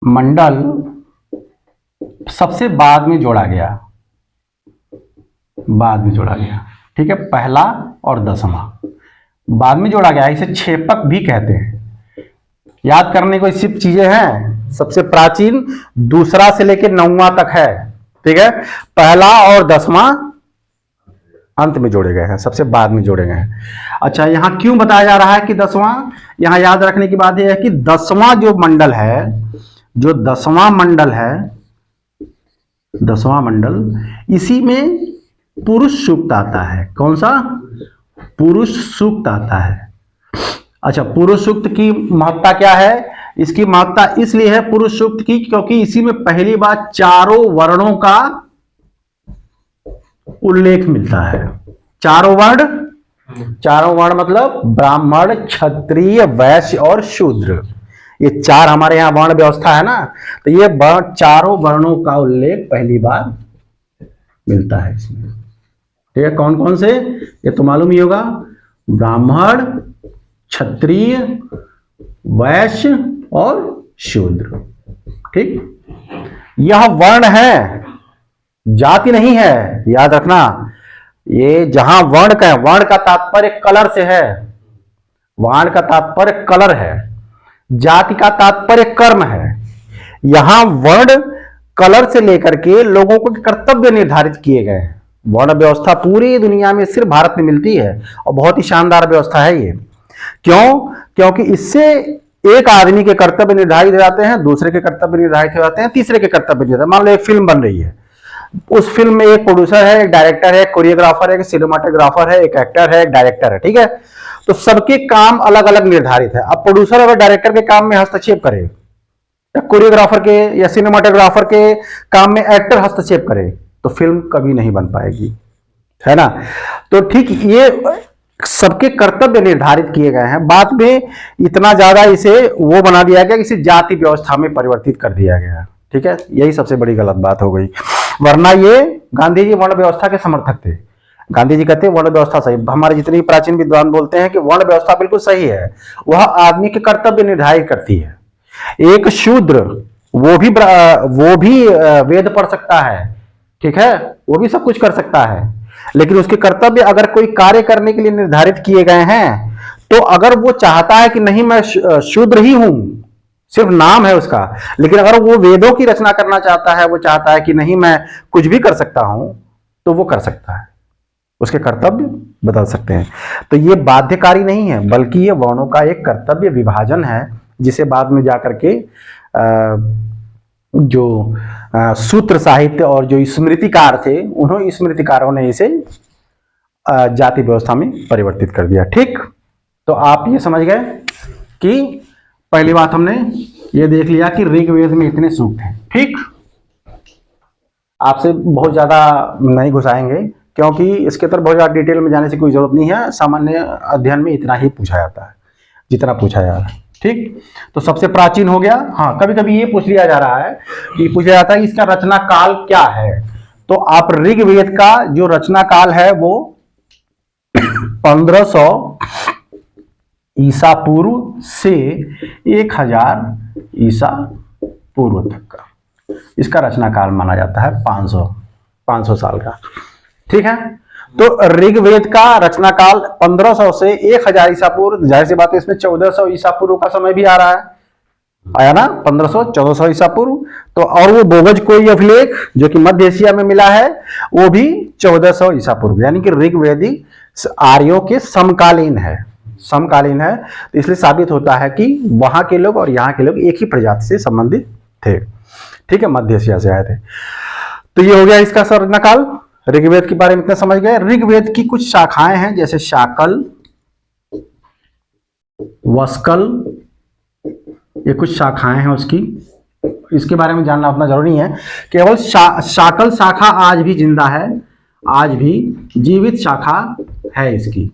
मंडल सबसे बाद में जोड़ा गया, ठीक है, पहला और 10वां बाद में जोड़ा गया। इसे क्षेपक भी कहते हैं। याद करने को सिर्फ चीजें हैं। सबसे प्राचीन दूसरा से लेकर 9वां तक है। ठीक है, पहला और 10वां अंत में जोड़े गए हैं, सबसे बाद में जोड़े गए हैं। अच्छा, यहां क्यों बताया जा रहा है कि 10वां? यहां याद रखने की बात यह है कि 10वां जो मंडल है, जो 10वां मंडल, इसी में पुरुष सूक्त आता है। कौन सा? पुरुष सूक्त आता है। अच्छा, पुरुष सूक्त की महत्ता क्या है? इसकी महत्ता इसलिए है पुरुष सूक्त की, क्योंकि इसी में पहली बार 4 वर्णों का उल्लेख मिलता है। 4 वर्ण मतलब ब्राह्मण, क्षत्रिय, वैश्य और शूद्र। ये 4 हमारे यहां वर्ण व्यवस्था है ना, तो ये 4 वर्णों का उल्लेख पहली बार मिलता है इसमें। ठीक है, कौन कौन से? ये तो मालूम ही होगा, ब्राह्मण, क्षत्रिय, वैश्य और शूद्र। ठीक, यह वर्ण है, जाति नहीं है, याद रखना। ये जहां वर्ण का है, वर्ण का तात्पर्य कलर से है, वर्ण का तात्पर्य कलर है, जाति का तात्पर्य कर्म है। यहां वर्ण कलर से लेकर के लोगों को कर्तव्य निर्धारित किए गए हैं। वर्ण व्यवस्था पूरी दुनिया में सिर्फ भारत में मिलती है, और बहुत ही शानदार व्यवस्था है ये। क्यों? क्योंकि इससे एक आदमी के कर्तव्य निर्धारित हो जाते हैं, दूसरे के कर्तव्य निर्धारित हो जाते हैं, तीसरे के कर्तव्य निर्धारित। मान लो एक फिल्म बन रही है, उस फिल्म में एक प्रोड्यूसर है, एक डायरेक्टर है, एक कोरियोग्राफर है, एक सिनेमाटोग्राफर है, एक एक्टर है, एक डायरेक्टर है। ठीक है, तो सबके काम अलग अलग निर्धारित है। अब प्रोड्यूसर अगर डायरेक्टर के काम में हस्तक्षेप करे, या कोरियोग्राफर के या सिनेमाटोग्राफर के काम में एक्टर हस्तक्षेप करे, तो फिल्म कभी नहीं बन पाएगी, है ना। तो ठीक, ये सबके कर्तव्य निर्धारित किए गए हैं। बाद में इतना ज्यादा इसे वो बना दिया गया, इसे जाति व्यवस्था में परिवर्तित कर दिया गया। ठीक है, यही सबसे बड़ी गलत बात हो गई। वरना ये गांधी जी वर्ण व्यवस्था के समर्थक थे। गांधी जी कहते हैं वर्ण व्यवस्था सही। हमारे जितने प्राचीन विद्वान बोलते हैं कि वर्ण व्यवस्था बिल्कुल सही है, वह आदमी के कर्तव्य निर्धारित करती है। एक शूद्र वो भी वेद पढ़ सकता है, ठीक है, वो भी सब कुछ कर सकता है, लेकिन उसके कर्तव्य अगर कोई कार्य करने के लिए निर्धारित किए गए हैं, तो अगर वो चाहता है कि नहीं मैं शूद्र ही हूं, सिर्फ नाम है उसका, लेकिन अगर वो वेदों की रचना करना चाहता है, वो चाहता है कि नहीं मैं कुछ भी कर सकता हूं, तो वो कर सकता है, उसके कर्तव्य बदल सकते हैं। तो ये बाध्यकारी नहीं है, बल्कि ये वर्णों का एक कर्तव्य विभाजन है, जिसे बाद में जाकर के जो सूत्र साहित्य और जो स्मृतिकार थे, उन्होंने स्मृतिकारों ने इसे जाति व्यवस्था में परिवर्तित कर दिया। ठीक, तो आप ये समझ गए कि पहली बात हमने ये देख लिया कि ऋग्वेद में इतने सूक्त हैं। ठीक, आपसे बहुत ज्यादा नहीं घुसाएंगे, क्योंकि इसके तरफ बहुत ज्यादा डिटेल में जाने से कोई जरूरत नहीं है। सामान्य अध्ययन में इतना ही पूछा जाता है जितना पूछा जा रहा है। ठीक, तो सबसे प्राचीन हो गया। हाँ, कभी कभी ये पूछ लिया जा रहा है कि पूछा जाता है कि इसका रचना काल क्या है। तो आप ऋग्वेद का जो रचना काल है वो 1500 ईसा पूर्व से 1000 ईसा पूर्व तक का इसका रचना काल माना जाता है। 500 साल का। ठीक है, तो ऋग्वेद का रचना काल 1500 से 1000 ईसा पूर्व, जाहिर सी बात है इसमें 1400 ईसा पूर्व का समय भी आ रहा है, आया ना, 1500 1400 ईसा पूर्व। तो और वो बोगज कोई अभिलेख जो कि मध्य एशिया में मिला है, वो भी 1400 ईसा पूर्व, यानी कि ऋग्वेदी आर्यों के समकालीन है, समकालीन है। तो इसलिए साबित होता है कि वहां के लोग और यहाँ के लोग एक ही प्रजाति से संबंधित थे। ठीक है, मध्य एशिया से आए थे। तो ये हो गया इसका रचना काल। ऋग्वेद के बारे में इतना समझ गए। ऋग्वेद की कुछ शाखाएं हैं, जैसे शाकल, वस्कल, ये कुछ शाखाएं हैं उसकी। इसके बारे में जानना उतना जरूरी है। केवल शाकल शाखा आज भी जिंदा है, आज भी जीवित शाखा है इसकी।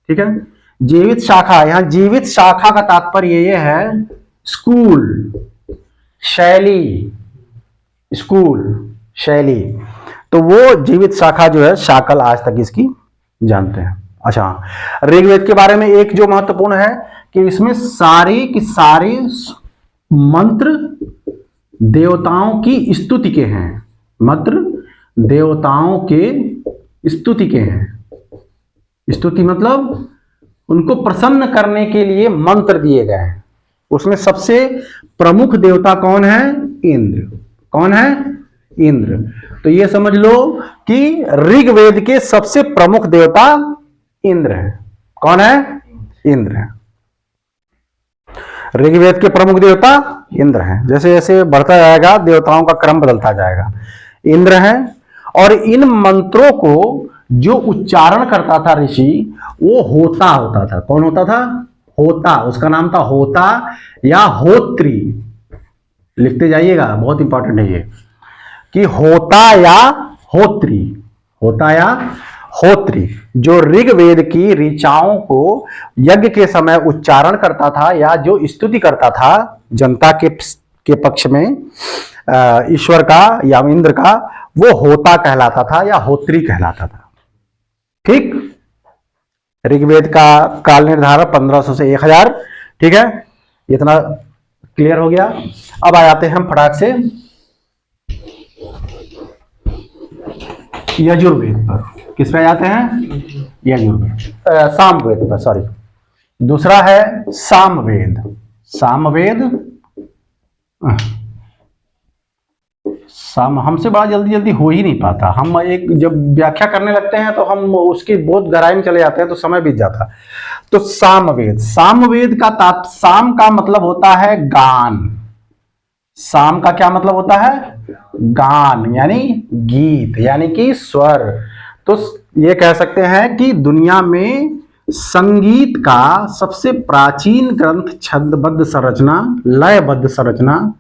ठीक है, जीवित शाखा, यहां जीवित शाखा का तात्पर्य ये है स्कूल, शैली, स्कूल, शैली। तो वो जीवित शाखा जो है शाकल आज तक इसकी जानते हैं। अच्छा, ऋग्वेद के बारे में एक जो महत्वपूर्ण है कि इसमें सारी की सारी मंत्र देवताओं की स्तुति के हैं, मंत्र देवताओं के स्तुति के हैं। स्तुति मतलब उनको प्रसन्न करने के लिए मंत्र दिए गए हैं। उसमें सबसे प्रमुख देवता कौन है? इंद्र। कौन है? इंद्र। तो ये समझ लो कि ऋग्वेद के सबसे प्रमुख देवता इंद्र है। कौन है? इंद्र है। ऋग्वेद के प्रमुख देवता इंद्र हैं। जैसे जैसे बढ़ता जाएगा देवताओं का क्रम बदलता जाएगा। इंद्र है, और इन मंत्रों को जो उच्चारण करता था ऋषि, वो होता होता था। कौन होता था? होता। उसका नाम था होता या होत्री। लिखते जाइएगा, बहुत इंपॉर्टेंट है ये कि होता या होत्री, होता या होत्री, जो ऋग्वेद की ऋचाओं को यज्ञ के समय उच्चारण करता था या जो स्तुति करता था जनता के पक्ष में ईश्वर का या इंद्र का, वो होता कहलाता था या होत्री कहलाता था। ठीक, ऋग्वेद का काल निर्धारक 1500 से 1000। ठीक है, इतना क्लियर हो गया। अब आ जाते हैं हम फटाक से यजुर्वेद पर। किस पे जाते हैं? यजुर्वेद, सामवेद पर, सॉरी। दूसरा है सामवेद। सामवेद, हमसे बड़ा जल्दी जल्दी हो ही नहीं पाता। हम एक जब व्याख्या करने लगते हैं तो हम उसकी बहुत गहराई में चले जाते हैं, तो समय बीत जाता। तो सामवेद, सामवेद का साम का मतलब होता है गान। साम का क्या मतलब होता है? गान, यानी गीत, यानी कि स्वर। तो ये कह सकते हैं कि दुनिया में संगीत का सबसे प्राचीन ग्रंथ, छंदबद्ध संरचना, लयबद्ध संरचना,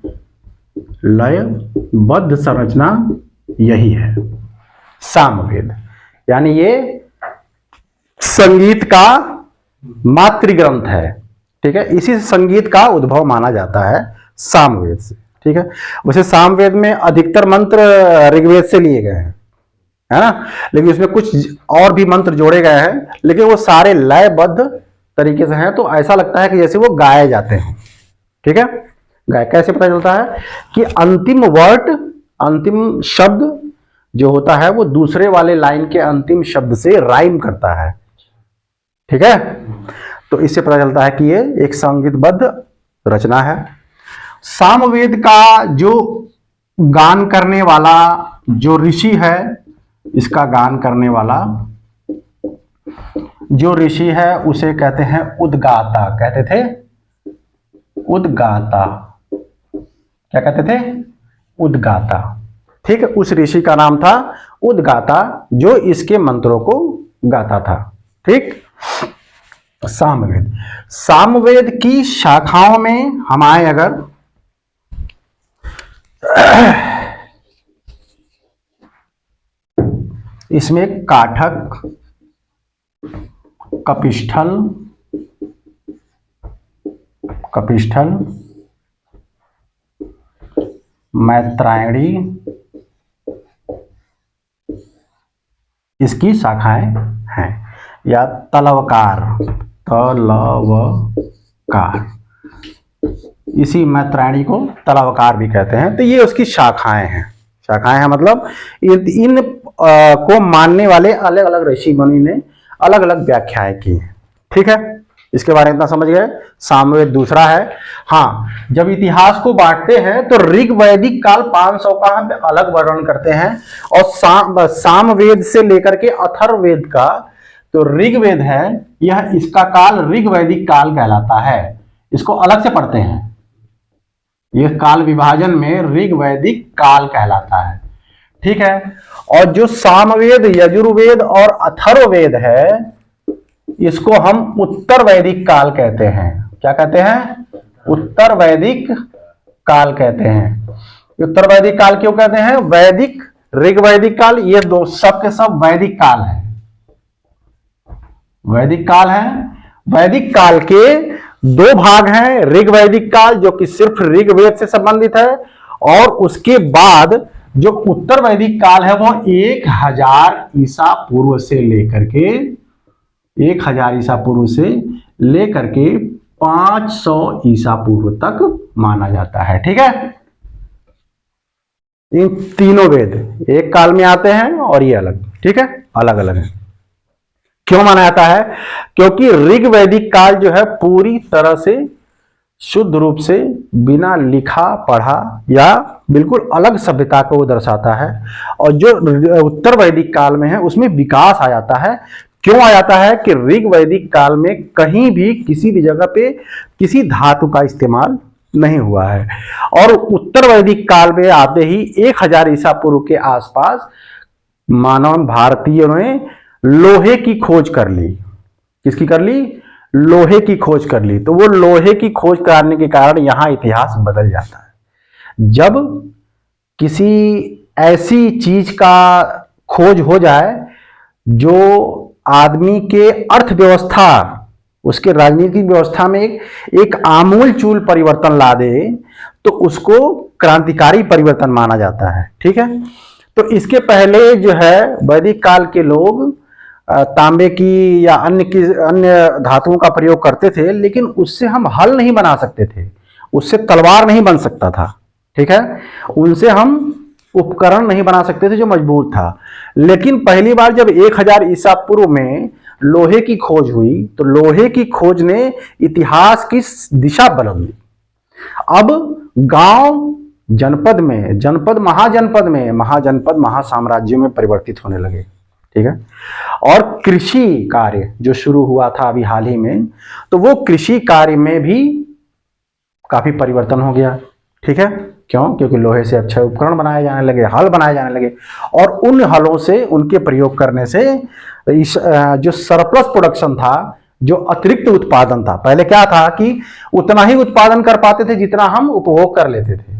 लयबद्ध संरचना यही है सामवेद। यानी ये संगीत का मातृग्रंथ है। ठीक है, इसी संगीत का उद्भव माना जाता है सामवेद से। ठीक है, वैसे सामवेद में अधिकतर मंत्र ऋग्वेद से लिए गए हैं, है ना, लेकिन इसमें कुछ और भी मंत्र जोड़े गए हैं, लेकिन वो सारे लयबद्ध तरीके से हैं। तो ऐसा लगता है कि जैसे वो गाए जाते हैं। ठीक है, गाय कैसे पता चलता है कि अंतिम वर्ड, अंतिम शब्द जो होता है वो दूसरे वाले लाइन के अंतिम शब्द से राइम करता है। ठीक है, तो इससे पता चलता है कि ये एक संगीतबद्ध रचना है। सामवेद का जो गान करने वाला जो ऋषि है, इसका गान करने वाला जो ऋषि है उसे कहते हैं उद्गाता। कहते थे उद्गाता। क्या कहते थे? उद्गाता। ठीक है, उस ऋषि का नाम था उद्गाता जो इसके मंत्रों को गाता था। ठीक। सामवेद, सामवेद की शाखाओं में हम आए अगर, इसमें काठक, कपिष्ठल, मैत्रायणी, इसकी शाखाएं हैं। या तलवकार, इसी मैत्रायणी को तलवकार भी कहते हैं। तो ये उसकी शाखाएं हैं। शाखाएं हैं मतलब इन को मानने वाले अलग अलग ऋषि मुनि ने अलग अलग व्याख्याएं की हैं। ठीक है, इसके बारे में इतना समझ गए। सामवेद दूसरा है। हाँ, जब इतिहास को बांटते हैं तो ऋग वैदिक काल 500 का हम अलग वर्णन करते हैं, और सामवेद से लेकर के अथर्ववेद का तो ऋग्वेद है, यह इसका काल ऋग वैदिक काल कहलाता है। इसको अलग से पढ़ते हैं। यह काल विभाजन में ऋग वैदिक काल कहलाता है। ठीक है, और जो सामवेद, यजुर्वेद और अथर्ववेद है, इसको हम उत्तर वैदिक काल कहते हैं। क्या कहते हैं? उत्तर वैदिक काल कहते हैं। उत्तर वैदिक काल क्यों कहते हैं? वैदिक, ऋग वैदिक काल, ये दो सब के सब वैदिक काल है। वैदिक काल है। वैदिक काल के दो भाग हैं। ऋग वैदिक काल जो कि सिर्फ ऋग्वेद से संबंधित है, और उसके बाद जो उत्तर वैदिक काल है वो 1000 ईसा पूर्व से लेकर के 1000 ईसा पूर्व से लेकर के 500 ईसा पूर्व तक माना जाता है। ठीक है, इन तीनों वेद एक काल में आते हैं और ये अलग। ठीक है, अलग अलग है। क्यों माना जाता है? क्योंकि ऋग वैदिक काल जो है पूरी तरह से शुद्ध रूप से बिना लिखा पढ़ा या बिल्कुल अलग सभ्यता को दर्शाता है, और जो उत्तर वैदिक काल में है उसमें विकास आ जाता है। क्यों आ जाता है? कि ऋग वैदिक काल में कहीं भी किसी भी जगह पे किसी धातु का इस्तेमाल नहीं हुआ है, और उत्तर वैदिक काल में आते ही 1000 ईसा पूर्व के आसपास मानव भारतीयों ने लोहे की खोज कर ली। किसकी कर ली? लोहे की खोज कर ली। तो वो लोहे की खोज करने के कारण यहां इतिहास बदल जाता है। जब किसी ऐसी चीज का खोज हो जाए जो आदमी के अर्थव्यवस्था, उसके राजनीतिक व्यवस्था में एक आमूलचूल परिवर्तन ला दे, तो उसको क्रांतिकारी परिवर्तन माना जाता है। ठीक है, तो इसके पहले जो है वैदिक काल के लोग तांबे की या अन्य धातुओं का प्रयोग करते थे, लेकिन उससे हम हल नहीं बना सकते थे, उससे तलवार नहीं बन सकता था। ठीक है, उनसे हम उपकरण नहीं बना सकते थे जो मजबूत था। लेकिन पहली बार जब 1000 ईसा पूर्व में लोहे की खोज हुई, तो लोहे की खोज ने इतिहास की दिशा बदल दी। अब गांव जनपद में, जनपद महाजनपद में, महाजनपद महासाम्राज्यों में परिवर्तित होने लगे। ठीक है, और कृषि कार्य जो शुरू हुआ था अभी हाल ही में, तो वो कृषि कार्य में भी काफी परिवर्तन हो गया। ठीक है, क्यों? क्योंकि लोहे से अच्छे उपकरण बनाए जाने लगे, हल बनाए जाने लगे, और उन हलों से, उनके प्रयोग करने से जो सरप्लस प्रोडक्शन था, जो अतिरिक्त उत्पादन था, पहले क्या था कि उतना ही उत्पादन कर पाते थे जितना हम उपभोग कर लेते थे।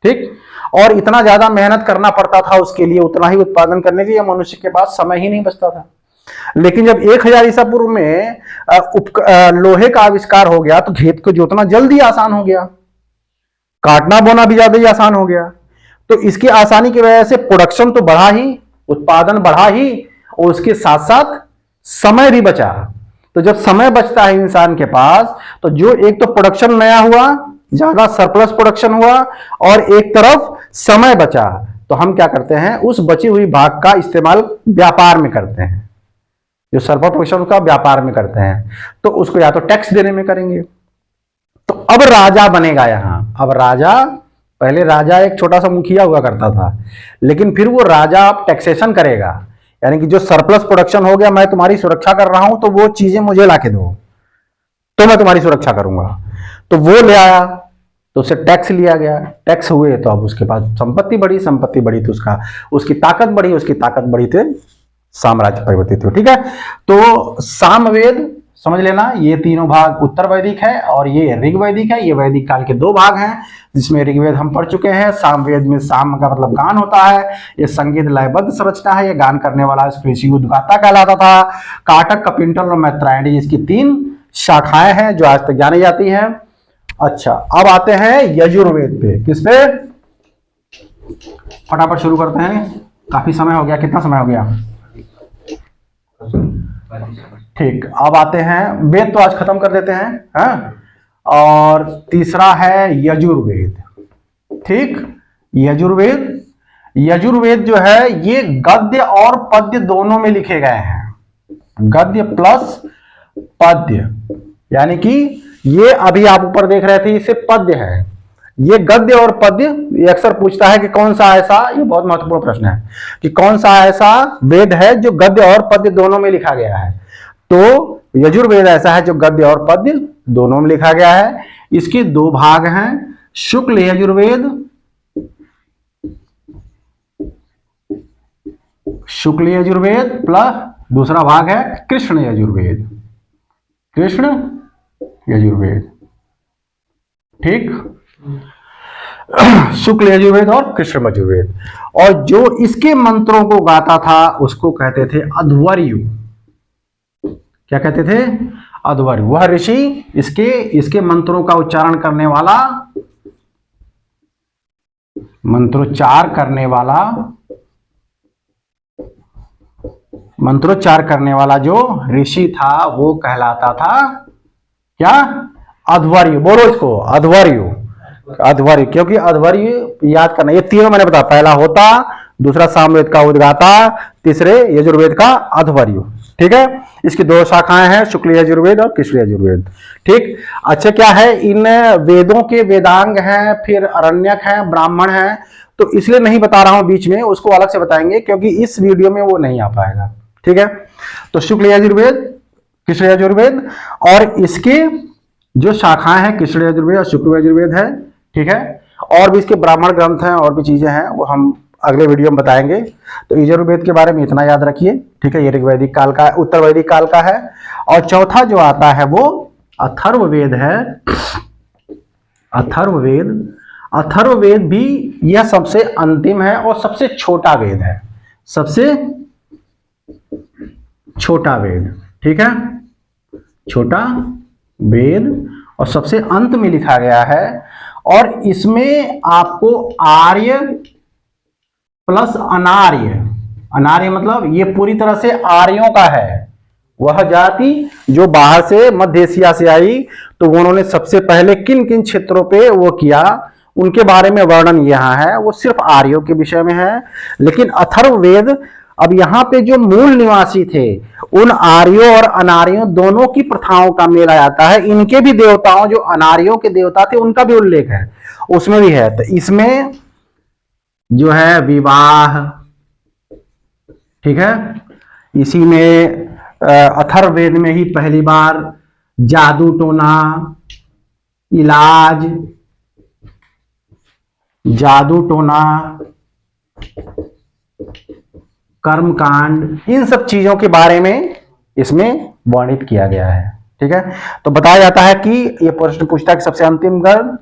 ठीक, और इतना ज्यादा मेहनत करना पड़ता था उसके लिए, उतना ही उत्पादन करने के लिए मनुष्य के पास समय ही नहीं बचता था। लेकिन जब 1000 ईसा पूर्व में लोहे का आविष्कार हो गया, तो खेत को जोतना जल्दी आसान हो गया, काटना बोना भी ज्यादा ही आसान हो गया। तो इसकी आसानी की वजह से प्रोडक्शन तो बढ़ा ही, उत्पादन बढ़ा ही, और उसके साथ साथ समय भी बचा। तो जब समय बचता है इंसान के पास, तो जो एक तो प्रोडक्शन नया हुआ, ज्यादा सरप्लस प्रोडक्शन हुआ, और एक तरफ समय बचा, तो हम क्या करते हैं, उस बची हुई भाग का इस्तेमाल व्यापार में करते हैं। जो सल्फर प्रोडक्शन उसका व्यापार में करते हैं, तो उसको या तो टैक्स देने में करेंगे। तो अब राजा बनेगा यहां। अब राजा, पहले राजा एक छोटा सा मुखिया हुआ करता था, लेकिन फिर वो राजा अब टैक्सेशन करेगा, यानी कि जो सरप्लस प्रोडक्शन हो गया, मैं तुम्हारी सुरक्षा कर रहा हूं, तो वो चीजें मुझे लाके दो, तो मैं तुम्हारी सुरक्षा करूंगा। तो वो ले आया, तो उससे टैक्स लिया गया, टैक्स हुए तो अब उसके पास संपत्ति बढ़ी, संपत्ति बढ़ी तो उसकी ताकत बढ़ी, उसकी ताकत बढ़ी तो साम्राज्य परिवर्तित हुआ। ठीक है, तो सामवेद समझ लेना, ये तीनों भाग उत्तर वैदिक है और ये ऋग्वैदिक है। ये वैदिक काल के 2 भाग हैं, जिसमें ऋग्वेद हम पढ़ चुके हैं। सामवेद में साम का मतलब गान होता है, ये संगीत लयबद्ध संरचना है, ये गान करने वाला कृषि उद्गाता कहलाता था। काटक, कपिंटल और मैत्रायणी, इसकी 3 शाखाएं हैं जो आज तक जानी जाती हैं। अच्छा, अब आते हैं यजुर्वेद पे। किस पे? फटाफट शुरू करते हैं, काफी समय हो गया। कितना समय हो गया? ठीक, अब आते हैं वेद, तो आज खत्म कर देते हैं, हाँ? और तीसरा है यजुर्वेद। ठीक, यजुर्वेद, यजुर्वेद जो है ये गद्य और पद्य दोनों में लिखे गए हैं, गद्य प्लस पद्य, यानी कि ये अभी आप ऊपर देख रहे थे इसे पद्य है, ये गद्य और पद्य। ये अक्सर पूछता है कि कौन सा ऐसा, ये बहुत महत्वपूर्ण प्रश्न है कि कौन सा ऐसा वेद है जो गद्य और पद्य दोनों में लिखा गया है। तो यजुर्वेद ऐसा है जो गद्य और पद्य दोनों में लिखा गया है। इसके 2 भाग हैं, शुक्ल यजुर्वेद, शुक्ल यजुर्वेद प्लस दूसरा भाग है कृष्ण यजुर्वेद, कृष्ण यजुर्वेद। ठीक, शुक्ल यजुर्वेद और कृष्ण यजुर्वेद। और जो इसके मंत्रों को गाता था उसको कहते थे अध्वर्यु। क्या कहते थे? अध्वर्यु। वह ऋषि इसके मंत्रों का उच्चारण करने वाला, मंत्रोच्चार करने वाला जो ऋषि था वो कहलाता था क्या? अध्वर्यु। बोलो इसको, अध्वर्यु। अध्वर्यु, क्योंकि अध्वर्यु याद करना, ये तीनों मैंने बताया, पहला होता, दूसरा सामवेद का उद्गाता, तीसरे यजुर्वेद का अध्वर्यु। ठीक है, इसकी 2 शाखाएं हैं, शुक्ल यजुर्वेद और कृष्ण यजुर्वेद। ठीक, अच्छा क्या है, इन वेदों के वेदांग हैं, फिर अरण्यक हैं, ब्राह्मण हैं, तो इसलिए नहीं बता रहा हूं बीच में, उसको अलग से बताएंगे क्योंकि इस वीडियो में वो नहीं आ पाएगा। ठीक है, तो शुक्ल यजुर्वेद, कृष्ण यजुर्वेद, और इसके जो शाखाएं हैं कृष्ण यजुर्वेद और शुक्ल यजुर्वेद है। ठीक है, और भी इसके ब्राह्मण ग्रंथ हैं और भी चीजें हैं, वो हम अगले वीडियो में बताएंगे। तो यजुर्वेद के बारे में इतना याद रखिए। ठीक है, ये ऋग्वैदिक काल का, उत्तर वैदिक काल का है। और चौथा जो आता है वो अथर्ववेद है। अथर्ववेद, अथर्ववेद भी यह सबसे अंतिम है और सबसे छोटा वेद है, सबसे छोटा वेद। ठीक है, छोटा वेद और सबसे अंत में लिखा गया है। और इसमें आपको आर्य प्लस अनार्य, अनार्य मतलब ये पूरी तरह से आर्यों का है, वह जाति जो बाहर से मध्य एशिया से आई, तो उन्होंने सबसे पहले किन किन क्षेत्रों पे वो किया, उनके बारे में वर्णन यहाँ है, वो सिर्फ आर्यों के विषय में है। लेकिन अथर्ववेद, अब यहाँ पे जो मूल निवासी थे उन आर्यों और अनार्यों दोनों की प्रथाओं का मेल आ जाता है। इनके भी देवताओं, जो अनार्यों के देवता थे उनका भी उल्लेख है, उसमें भी है। तो इसमें जो है विवाह, ठीक है, इसी में अथर्ववेद में ही पहली बार जादू टोना, इलाज, जादू टोना, कर्मकांड, इन सब चीजों के बारे में इसमें वर्णित किया गया है। ठीक है, तो बताया जाता है कि यह प्रश्न पूछता है कि सबसे अंतिम ग्रंथ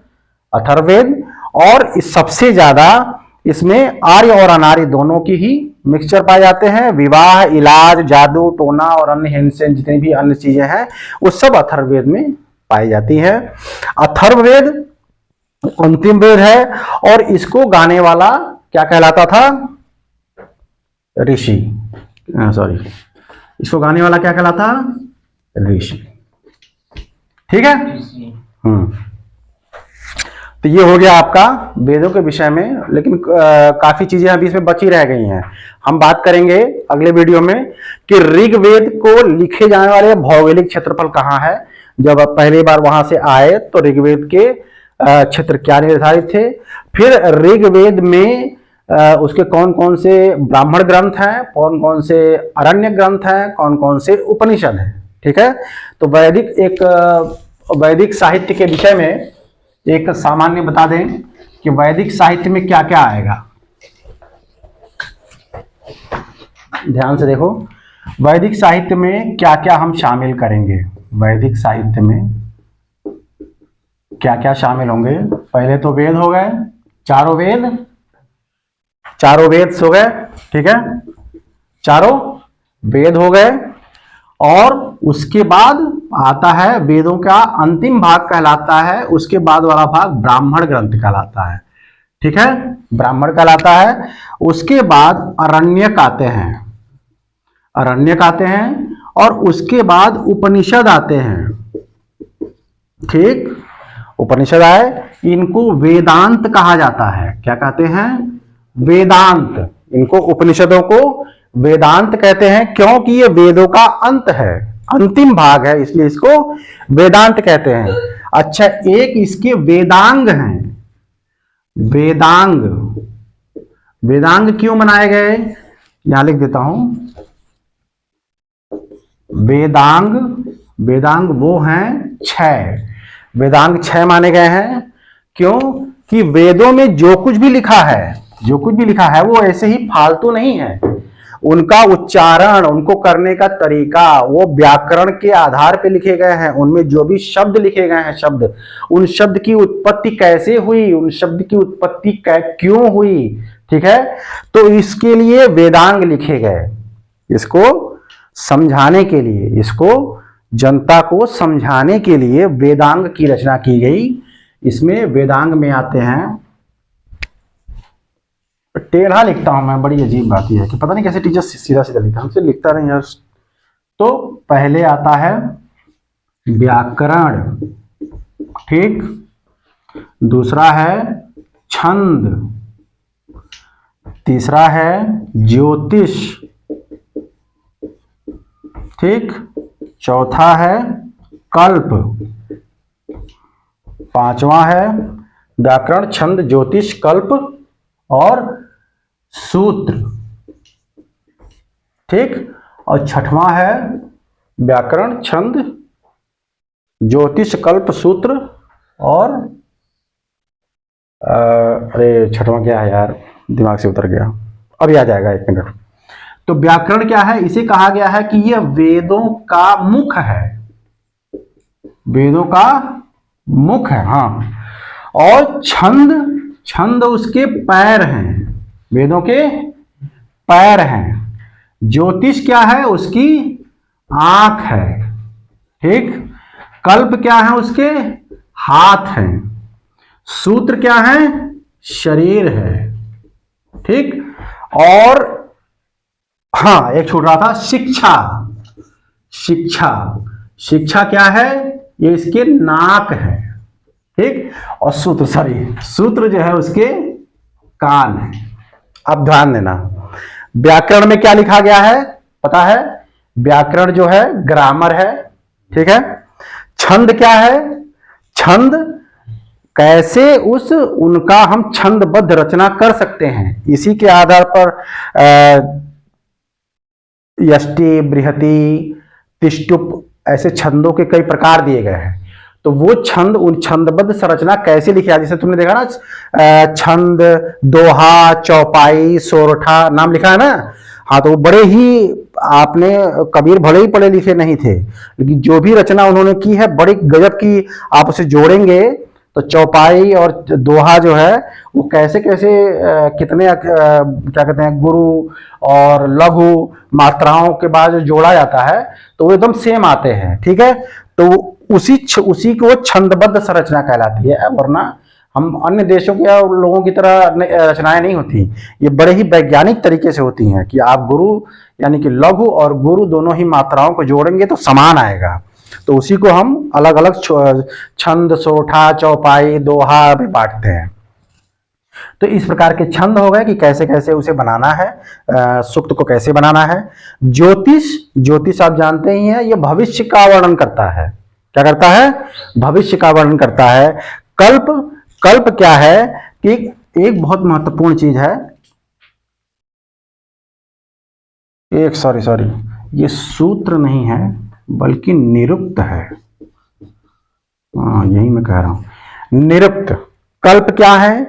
अथर्ववेद, और इस सबसे ज्यादा इसमें आर्य और अनार्य दोनों की ही मिक्सचर पाए जाते हैं। विवाह, इलाज, जादू टोना और अन्य हिंसन जितनी भी अन्य चीजें हैं वो सब अथर्ववेद में पाई जाती है। अथर्ववेद अंतिम वेद है और इसको गाने वाला क्या कहलाता था? ऋषि। सॉरी, इसको गाने वाला क्या कहलाता? ऋषि। ठीक है, तो ये हो गया आपका वेदों के विषय में, लेकिन काफी चीजें अभी इसमें बची रह गई हैं। हम बात करेंगे अगले वीडियो में कि ऋग्वेद को लिखे जाने वाले भौगोलिक क्षेत्रफल कहाँ है। जब आप पहली बार वहां से आए तो ऋग्वेद के क्षेत्र क्या निर्धारित थे, फिर ऋग्वेद में उसके कौन कौन से ब्राह्मण ग्रंथ हैं, कौन कौन से अरण्य ग्रंथ हैं, कौन कौन से उपनिषद हैं। ठीक है, तो वैदिक साहित्य के विषय में एक सामान्य बता दें कि वैदिक साहित्य में क्या क्या आएगा। ध्यान से देखो, वैदिक साहित्य में क्या क्या हम शामिल करेंगे। वैदिक साहित्य में क्या क्या शामिल होंगे। पहले तो वेद हो गए, चारों वेद हो गए। ठीक है, चारों वेद हो गए, और उसके बाद आता है वेदों का अंतिम भाग कहलाता है, उसके बाद वाला भाग ब्राह्मण ग्रंथ कहलाता है। ठीक है, ब्राह्मण कहलाता है। उसके बाद अरण्यक आते हैं, और उसके बाद उपनिषद आते हैं। ठीक, उपनिषद आए, इनको वेदांत कहा जाता है। क्या कहते हैं? वेदांत। इनको उपनिषदों को वेदांत कहते हैं, क्योंकि ये वेदों का अंत है, अंतिम भाग है, इसलिए इसको वेदांत कहते हैं। अच्छा, एक इसके वेदांग हैं। वेदांग क्यों बनाए गए, यहां लिख देता हूं। वेदांग वो हैं 6। वेदांग 6 माने गए हैं, क्यों कि वेदों में जो कुछ भी लिखा है वो ऐसे ही फालतू नहीं है। उनका उच्चारण, उनको करने का तरीका, वो व्याकरण के आधार पर लिखे गए हैं। उनमें जो भी शब्द लिखे गए हैं, उन शब्द की उत्पत्ति कैसे हुई, उन शब्द की उत्पत्ति क्यों हुई। ठीक है, तो इसके लिए वेदांग लिखे गए, इसको समझाने के लिए, इसको जनता को समझाने के लिए वेदांग की रचना की गई। इसमें वेदांग में आते हैं, टेढ़ा लिखता हूं मैं, बड़ी अजीब बात यह है कि पता नहीं कैसे टीचर सीधा सीधा लिखता, हमसे लिखता नहीं यार। तो पहले आता है व्याकरण, ठीक, दूसरा है छंद, तीसरा है ज्योतिष, ठीक, चौथा है कल्प, पांचवा है व्याकरण, छंद, ज्योतिष, कल्प और सूत्र, ठीक, और छठवां है व्याकरण, छंद, ज्योतिष, कल्प, सूत्र और अरे छठवां क्या है यार, दिमाग से उतर गया, अभी आ जाएगा, 1 मिनट। तो व्याकरण क्या है, इसे कहा गया है कि यह वेदों का मुख है, वेदों का मुख है। हाँ, और छंद उसके पैर हैं, वेदों के पैर हैं। ज्योतिष क्या है, उसकी आंख है, ठीक। कल्प क्या है, उसके हाथ हैं। सूत्र क्या है, शरीर है, ठीक। और हाँ, एक छूट रहा था, शिक्षा क्या है, ये इसके नाक है, ठीक। और सूत्र जो है उसके कान है। अब ध्यान देना, व्याकरण में क्या लिखा गया है पता है, व्याकरण जो है ग्रामर है, ठीक है। छंद क्या है, छंद कैसे उनका हम छंदबद्ध रचना कर सकते हैं, इसी के आधार पर यष्टि, बृहति, तिष्टुप ऐसे छंदों के कई प्रकार दिए गए हैं। तो वो छंद, उन छंदबद्ध संरचना कैसे लिखी जाती है, जैसे तुमने देखा ना छंद, दोहा, चौपाई, सोरठा नाम लिखा है ना। हाँ, तो वो बड़े ही, आपने कबीर भले ही पढ़े लिखे नहीं थे, लेकिन जो भी रचना उन्होंने की है बड़ी गजब की, आप उसे जोड़ेंगे तो चौपाई और दोहा जो है वो कैसे कैसे कितने क्या कहते हैं, गुरु और लघु मात्राओं के बाद जो जोड़ा जाता है तो वो एकदम सेम आते हैं, ठीक है। तो उसी को छंदबद्ध संरचना कहलाती है, वरना हम अन्य देशों के लोगों की तरह रचनाएं नहीं होती, ये बड़े ही वैज्ञानिक तरीके से होती हैं कि आप गुरु यानी कि लघु और गुरु दोनों ही मात्राओं को जोड़ेंगे तो समान आएगा। तो उसी को हम अलग अलग छंद, सोठा, चौपाई, दोहा में बांटते हैं। तो इस प्रकार के छंद हो गए कि कैसे कैसे उसे बनाना है, सूक्त को कैसे बनाना है। ज्योतिष, ज्योतिष आप जानते ही हैं, ये भविष्य का वर्णन करता है। क्या करता है? भविष्य का वर्णन करता है। कल्प, कल्प क्या है कि एक बहुत महत्वपूर्ण चीज है, एक सॉरी ये सूत्र नहीं है बल्कि निरुक्त है। यही मैं कह रहा हूं, निरुक्त। कल्प क्या है?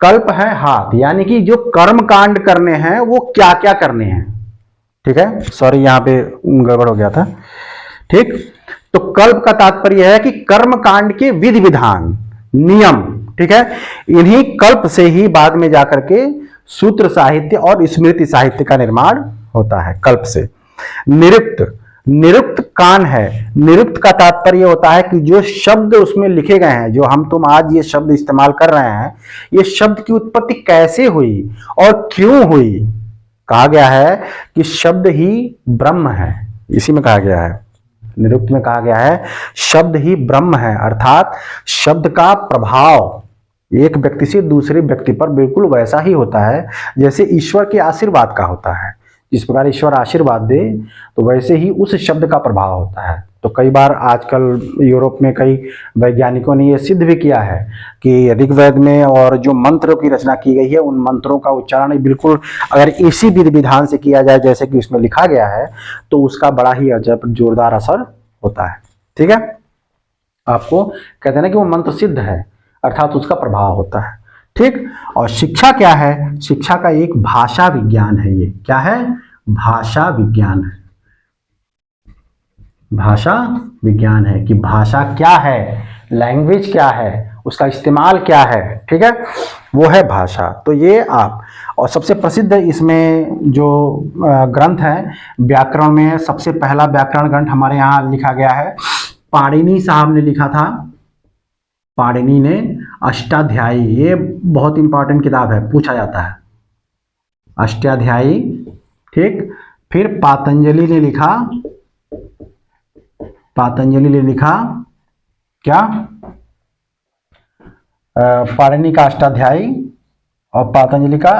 कल्प है हाथ, यानी कि जो कर्म कांड करने हैं वो क्या क्या करने हैं। ठीक है, सॉरी यहां पे गड़बड़ हो गया था। ठीक, तो कल्प का तात्पर्य है कि कर्म कांड के विधि विधान, नियम। ठीक है, इन्हीं कल्प से ही बाद में जाकर के सूत्र साहित्य और स्मृति साहित्य का निर्माण होता है, कल्प से। निरुक्त, निरुक्त कान है। निरुक्त का तात्पर्य होता है कि जो शब्द उसमें लिखे गए हैं, जो हम तुम आज ये शब्द इस्तेमाल कर रहे हैं, ये शब्द की उत्पत्ति कैसे हुई और क्यों हुई। कहा गया है कि शब्द ही ब्रह्म है, इसी में कहा गया है, निरुक्त में कहा गया है शब्द ही ब्रह्म है, अर्थात शब्द का प्रभाव एक व्यक्ति से दूसरे व्यक्ति पर बिल्कुल वैसा ही होता है जैसे ईश्वर के आशीर्वाद का होता है। जिस प्रकार ईश्वर आशीर्वाद दे तो वैसे ही उस शब्द का प्रभाव होता है। तो कई बार आजकल यूरोप में कई वैज्ञानिकों ने यह सिद्ध भी किया है कि ऋग्वेद में और जो मंत्रों की रचना की गई है, उन मंत्रों का उच्चारण बिल्कुल अगर इसी विधि विधान से किया जाए जैसे कि इसमें लिखा गया है, तो उसका बड़ा ही अजब जोरदार असर होता है। ठीक है, आपको कहते हैं ना कि वो मंत्र सिद्ध है, अर्थात उसका प्रभाव होता है। ठीक, और शिक्षा क्या है? शिक्षा का एक भाषा विज्ञान है। ये क्या है? भाषा विज्ञान है। भाषा विज्ञान है कि भाषा क्या है, लैंग्वेज क्या है, उसका इस्तेमाल क्या है। ठीक है, वो है भाषा। तो ये आप, और सबसे प्रसिद्ध इसमें जो ग्रंथ है व्याकरण में, सबसे पहला व्याकरण ग्रंथ हमारे यहाँ लिखा गया है, पाणिनि साहब ने लिखा था। पाणिनि ने अष्टाध्यायी, ये बहुत इंपॉर्टेंट किताब है, पूछा जाता है, अष्टाध्यायी। ठीक, फिर पातंजलि ने लिखा, पातंजलि ने लिखा क्या? पाणिनि का अष्टाध्यायी और पातंजलि का,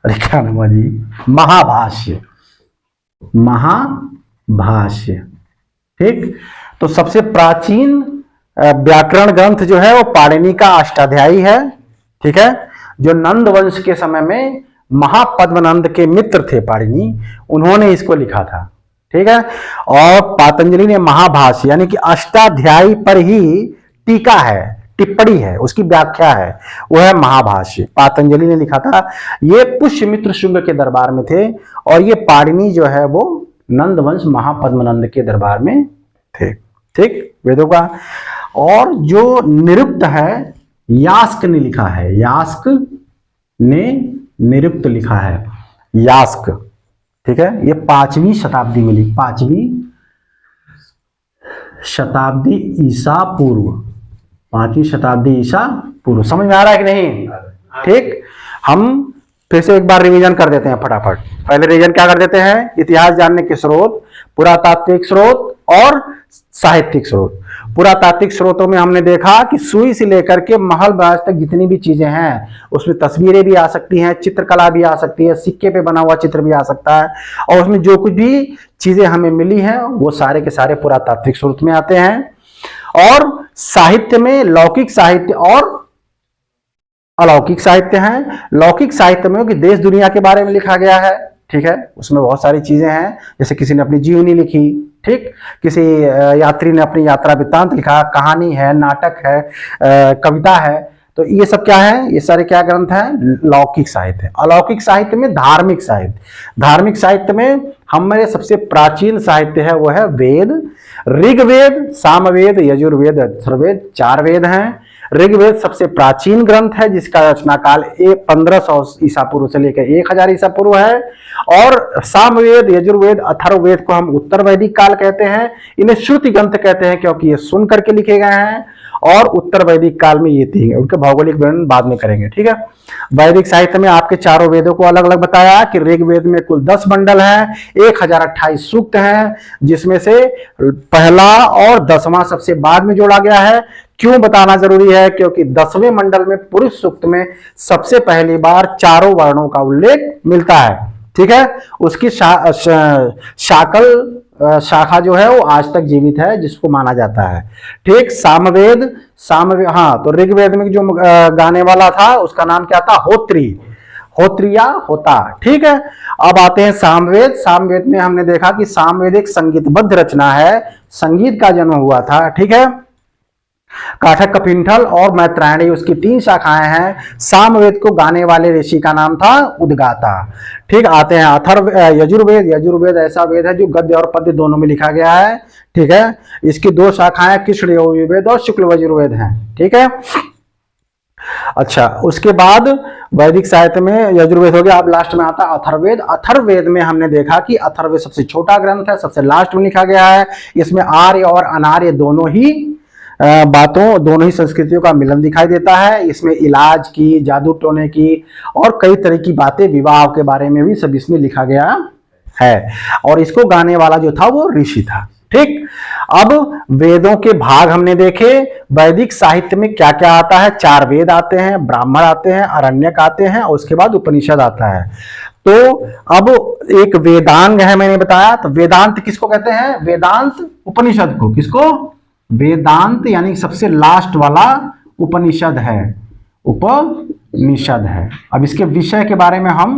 अरे क्या नाम जी, महाभाष्य, महाभाष्य। ठीक, तो सबसे प्राचीन व्याकरण ग्रंथ जो है वो पाणिनि का अष्टाध्यायी है। ठीक है, जो नंद वंश के समय में महापद्मनंद के मित्र थे पाणिनि, उन्होंने इसको लिखा था। ठीक है, और पातंजलि ने महाभाष्य यानी कि अष्टाध्यायी पर ही टीका है, टिप्पणी है, उसकी व्याख्या है, वो है महाभाष्य, पातंजलि ने लिखा था। ये पुष्यमित्र शुंग के दरबार में थे और ये पाणिनि जो है वो नंद वंश महापद्मनंद के दरबार में थे। ठीक, वेदों का। और जो निरुक्त है, यास्क ने लिखा है, यास्क ने निरुक्त लिखा है, यास्क। ठीक है, ये 5वीं शताब्दी में लिखी, 5वीं शताब्दी ईसा पूर्व, 5वीं शताब्दी ईसा पूर्व। समझ में आ रहा है कि नहीं? ठीक, हम फिर से एक बार रिवीजन कर देते हैं फटाफट। पहले रिवीजन क्या कर देते हैं? इतिहास जानने के स्रोत, पुरातात्विक स्रोत और साहित्यिक स्रोत। पुरातात्विक स्रोतों में हमने देखा कि सुई से लेकर के महल राज तक जितनी भी चीजें हैं, उसमें तस्वीरें भी आ सकती हैं, चित्रकला भी आ सकती है, सिक्के पे बना हुआ चित्र भी आ सकता है, और उसमें जो कुछ भी चीजें हमें मिली हैं वो सारे के सारे पुरातात्विक स्रोत में आते हैं। और साहित्य में लौकिक साहित्य और अलौकिक साहित्य हैं। लौकिक साहित्य में कि देश दुनिया के बारे में लिखा गया है। ठीक है, उसमें बहुत सारी चीजें हैं, जैसे किसी ने अपनी जीवनी लिखी, ठीक, किसी यात्री ने अपनी यात्रा वृत्तांत लिखा, कहानी है, नाटक है, कविता है। तो ये सब क्या है? ये सारे क्या ग्रंथ हैं? लौकिक साहित्य। अलौकिक साहित्य में धार्मिक साहित्य, धार्मिक साहित्य में हमारे सबसे प्राचीन साहित्य है वो है वेद, ऋग्वेद, सामवेद, यजुर्वेद, अथर्ववेद, 4 वेद हैं। ऋग्वेद सबसे प्राचीन ग्रंथ है जिसका रचना काल 1500 ईसा पूर्व से लेकर 1000 ईसा पूर्व है। और सामवेद, यजुर्वेद, अथर्ववेद को हम उत्तर वैदिक काल कहते हैं। इन्हें श्रुति ग्रंथ कहते हैं क्योंकि ये सुन करके लिखे गए हैं। और उत्तर वैदिक काल में ये 3 है। उनके भौगोलिक वर्णन बाद में करेंगे, ठीक है। वैदिक साहित्य में आपके चारों वेदों को अलग अलग बताया कि ऋग्वेद में कुल 10 मंडल है, 1028 सूक्त हैं, जिसमें से पहला और 10वां सबसे बाद में जोड़ा गया है। क्यों बताना जरूरी है? क्योंकि 10वें मंडल में पुरुष सूक्त में सबसे पहली बार चारों वर्णों का उल्लेख मिलता है, ठीक है। उसकी शाकल शाखा जो है वो आज तक जीवित है, जिसको माना जाता है, ठीक। सामवेद, हाँ, तो ऋग्वेद में जो गाने वाला था उसका नाम क्या था? होत्री, होत्रिया होता, ठीक है। अब आते हैं सामवेद। सामवेद में हमने देखा कि सामवेद एक संगीतबद्ध रचना है, संगीत का जन्म हुआ था, ठीक है। काठक, कपिंठल और मैत्रायणी उसकी 3 शाखाएं हैं। सामवेद को गाने वाले ऋषि का नाम था उद्गाता, ठीक। आते हैं अथर्व यजुर्वेद। यजुर्वेद ऐसा वेद है जो गद्य और पद्य दोनों में लिखा गया है, ठीक है। इसकी 2 शाखाएं कृष्ण यजुर्वेद और शुक्ल यजुर्वेद हैं, ठीक है। अच्छा, उसके बाद वैदिक साहित्य में यजुर्वेद हो गया। अब लास्ट में आता है अथर्ववेद। अथर्ववेद में हमने देखा कि अथर्ववेद सबसे छोटा ग्रंथ है, सबसे लास्ट में लिखा गया है। इसमें आर्य और अनार्य दोनों ही दोनों ही संस्कृतियों का मिलन दिखाई देता है। इसमें इलाज की, जादू टोने की और कई तरह की बातें, विवाह के बारे में भी सब इसमें लिखा गया है। और इसको गाने वाला जो था वो ऋषि था, ठीक। अब वेदों के भाग हमने देखे। वैदिक साहित्य में क्या क्या आता है? 4 वेद आते हैं, ब्राह्मण आते हैं, अरण्यक आते हैं और उसके बाद उपनिषद आता है। तो अब एक वेदांग है, मैंने बताया। तो वेदांत किसको कहते हैं? वेदांत उपनिषद को। किसको? वेदांत यानी सबसे लास्ट वाला उपनिषद है, उपनिषद है। अब इसके विषय के बारे में हम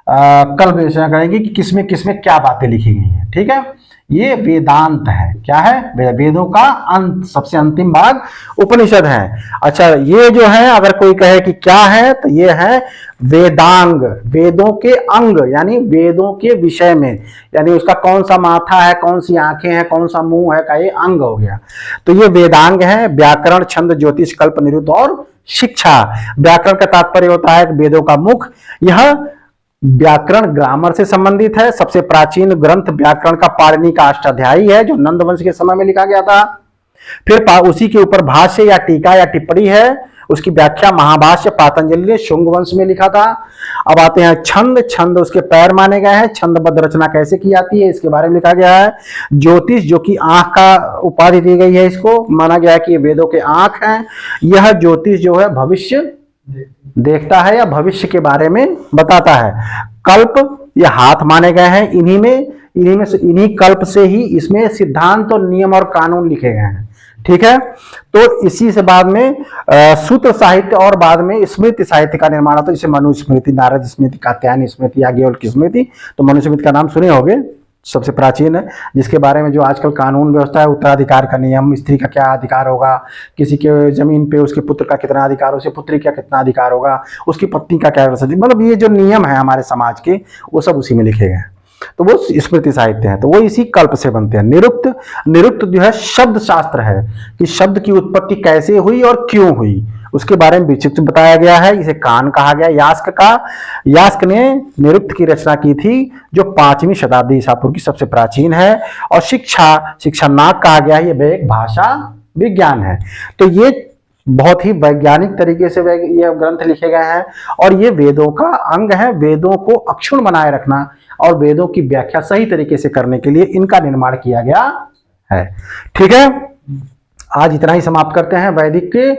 कल विषय करेंगे कि किसमें किसमें क्या बातें लिखी गई हैं, ठीक है। ये वेदांत है। क्या है? वेदों का अंत, सबसे अंतिम भाग उपनिषद है। अच्छा, ये जो है अगर कोई कहे कि क्या है, तो ये है वेदांग, वेदों के अंग, यानी वेदों के विषय में, यानी उसका कौन सा माथा है, कौन सी आंखें हैं, कौन सा मुंह है, का ये अंग हो गया। तो ये वेदांग है। व्याकरण, छंद, ज्योतिष, कल्प, निरुक्त और शिक्षा। व्याकरण का तात्पर्य होता है वेदों का मुख। यह व्याकरण ग्रामर से संबंधित है। सबसे प्राचीन ग्रंथ व्याकरण का पाणिनि का अष्टाध्यायी है, जो नंद वंश के समय में लिखा गया था। फिर उसी के ऊपर भाष्य या टीका या टिप्पणी है, उसकी व्याख्या महाभाष्य पातंजलि ने शुंग वंश में लिखा था। अब आते हैं छंद। छंद उसके पैर माने गए हैं। छंदबद्ध रचना कैसे की जाती है, इसके बारे में लिखा गया है। ज्योतिष, जो कि आंख का उपाधि दी गई है, इसको माना गया है कि ये वेदों के आंख हैं। यह ज्योतिष जो है भविष्य देखता है या भविष्य के बारे में बताता है। कल्प, ये हाथ माने गए हैं। इन्हीं कल्प से ही इसमें सिद्धांत और नियम और कानून लिखे गए हैं, ठीक है। तो इसी से बाद में सूत्र साहित्य और बाद में स्मृति साहित्य का निर्माण होता है, जैसे मनुस्मृति, नारद स्मृति, कात्यायनी स्मृति, याज्ञवल्क्य स्मृति। तो मनुस्मृति का नाम सुने होंगे, सबसे प्राचीन है, जिसके बारे में जो आजकल कानून व्यवस्था है, उत्तराधिकार का नियम, स्त्री का क्या अधिकार होगा, किसी के जमीन पे उसके पुत्र का कितना अधिकार, उसके पुत्री का कितना अधिकार होगा, उसकी पत्नी का क्या, मतलब ये जो नियम है हमारे समाज के, वो सब उसी में लिखे गए हैं। तो वो स्मृति साहित्य है, तो वो इसी कल्प से बनते हैं। निरुक्त, निरुक्त जो है शब्द शास्त्र है कि शब्द की उत्पत्ति कैसे हुई और क्यों हुई, उसके बारे में विस्तृत बताया गया है। इसे कान कहा गया यास्क ने निरुक्त की रचना की थी, जो 5वीं शताब्दी ईसा पूर्व की सबसे प्राचीन है। और शिक्षा नाग कहा गया है, ये एक भाषा विज्ञान है। तो ये बहुत ही वैज्ञानिक तरीके से ये ग्रंथ लिखे गए हैं और ये वेदों का अंग है। वेदों को अक्षुण्ण बनाए रखना और वेदों की व्याख्या सही तरीके से करने के लिए इनका निर्माण किया गया है, ठीक है। आज इतना ही समाप्त करते हैं वैदिक के।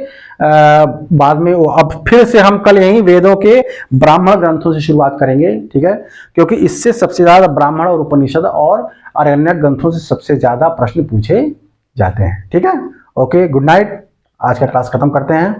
बाद में अब फिर से हम कल यही वेदों के ब्राह्मण ग्रंथों से शुरुआत करेंगे, ठीक है, क्योंकि इससे सबसे ज्यादा ब्राह्मण और उपनिषद और अरण्यक ग्रंथों से सबसे ज्यादा प्रश्न पूछे जाते हैं, ठीक है। Okay, good night. आज का क्लास खत्म करते हैं।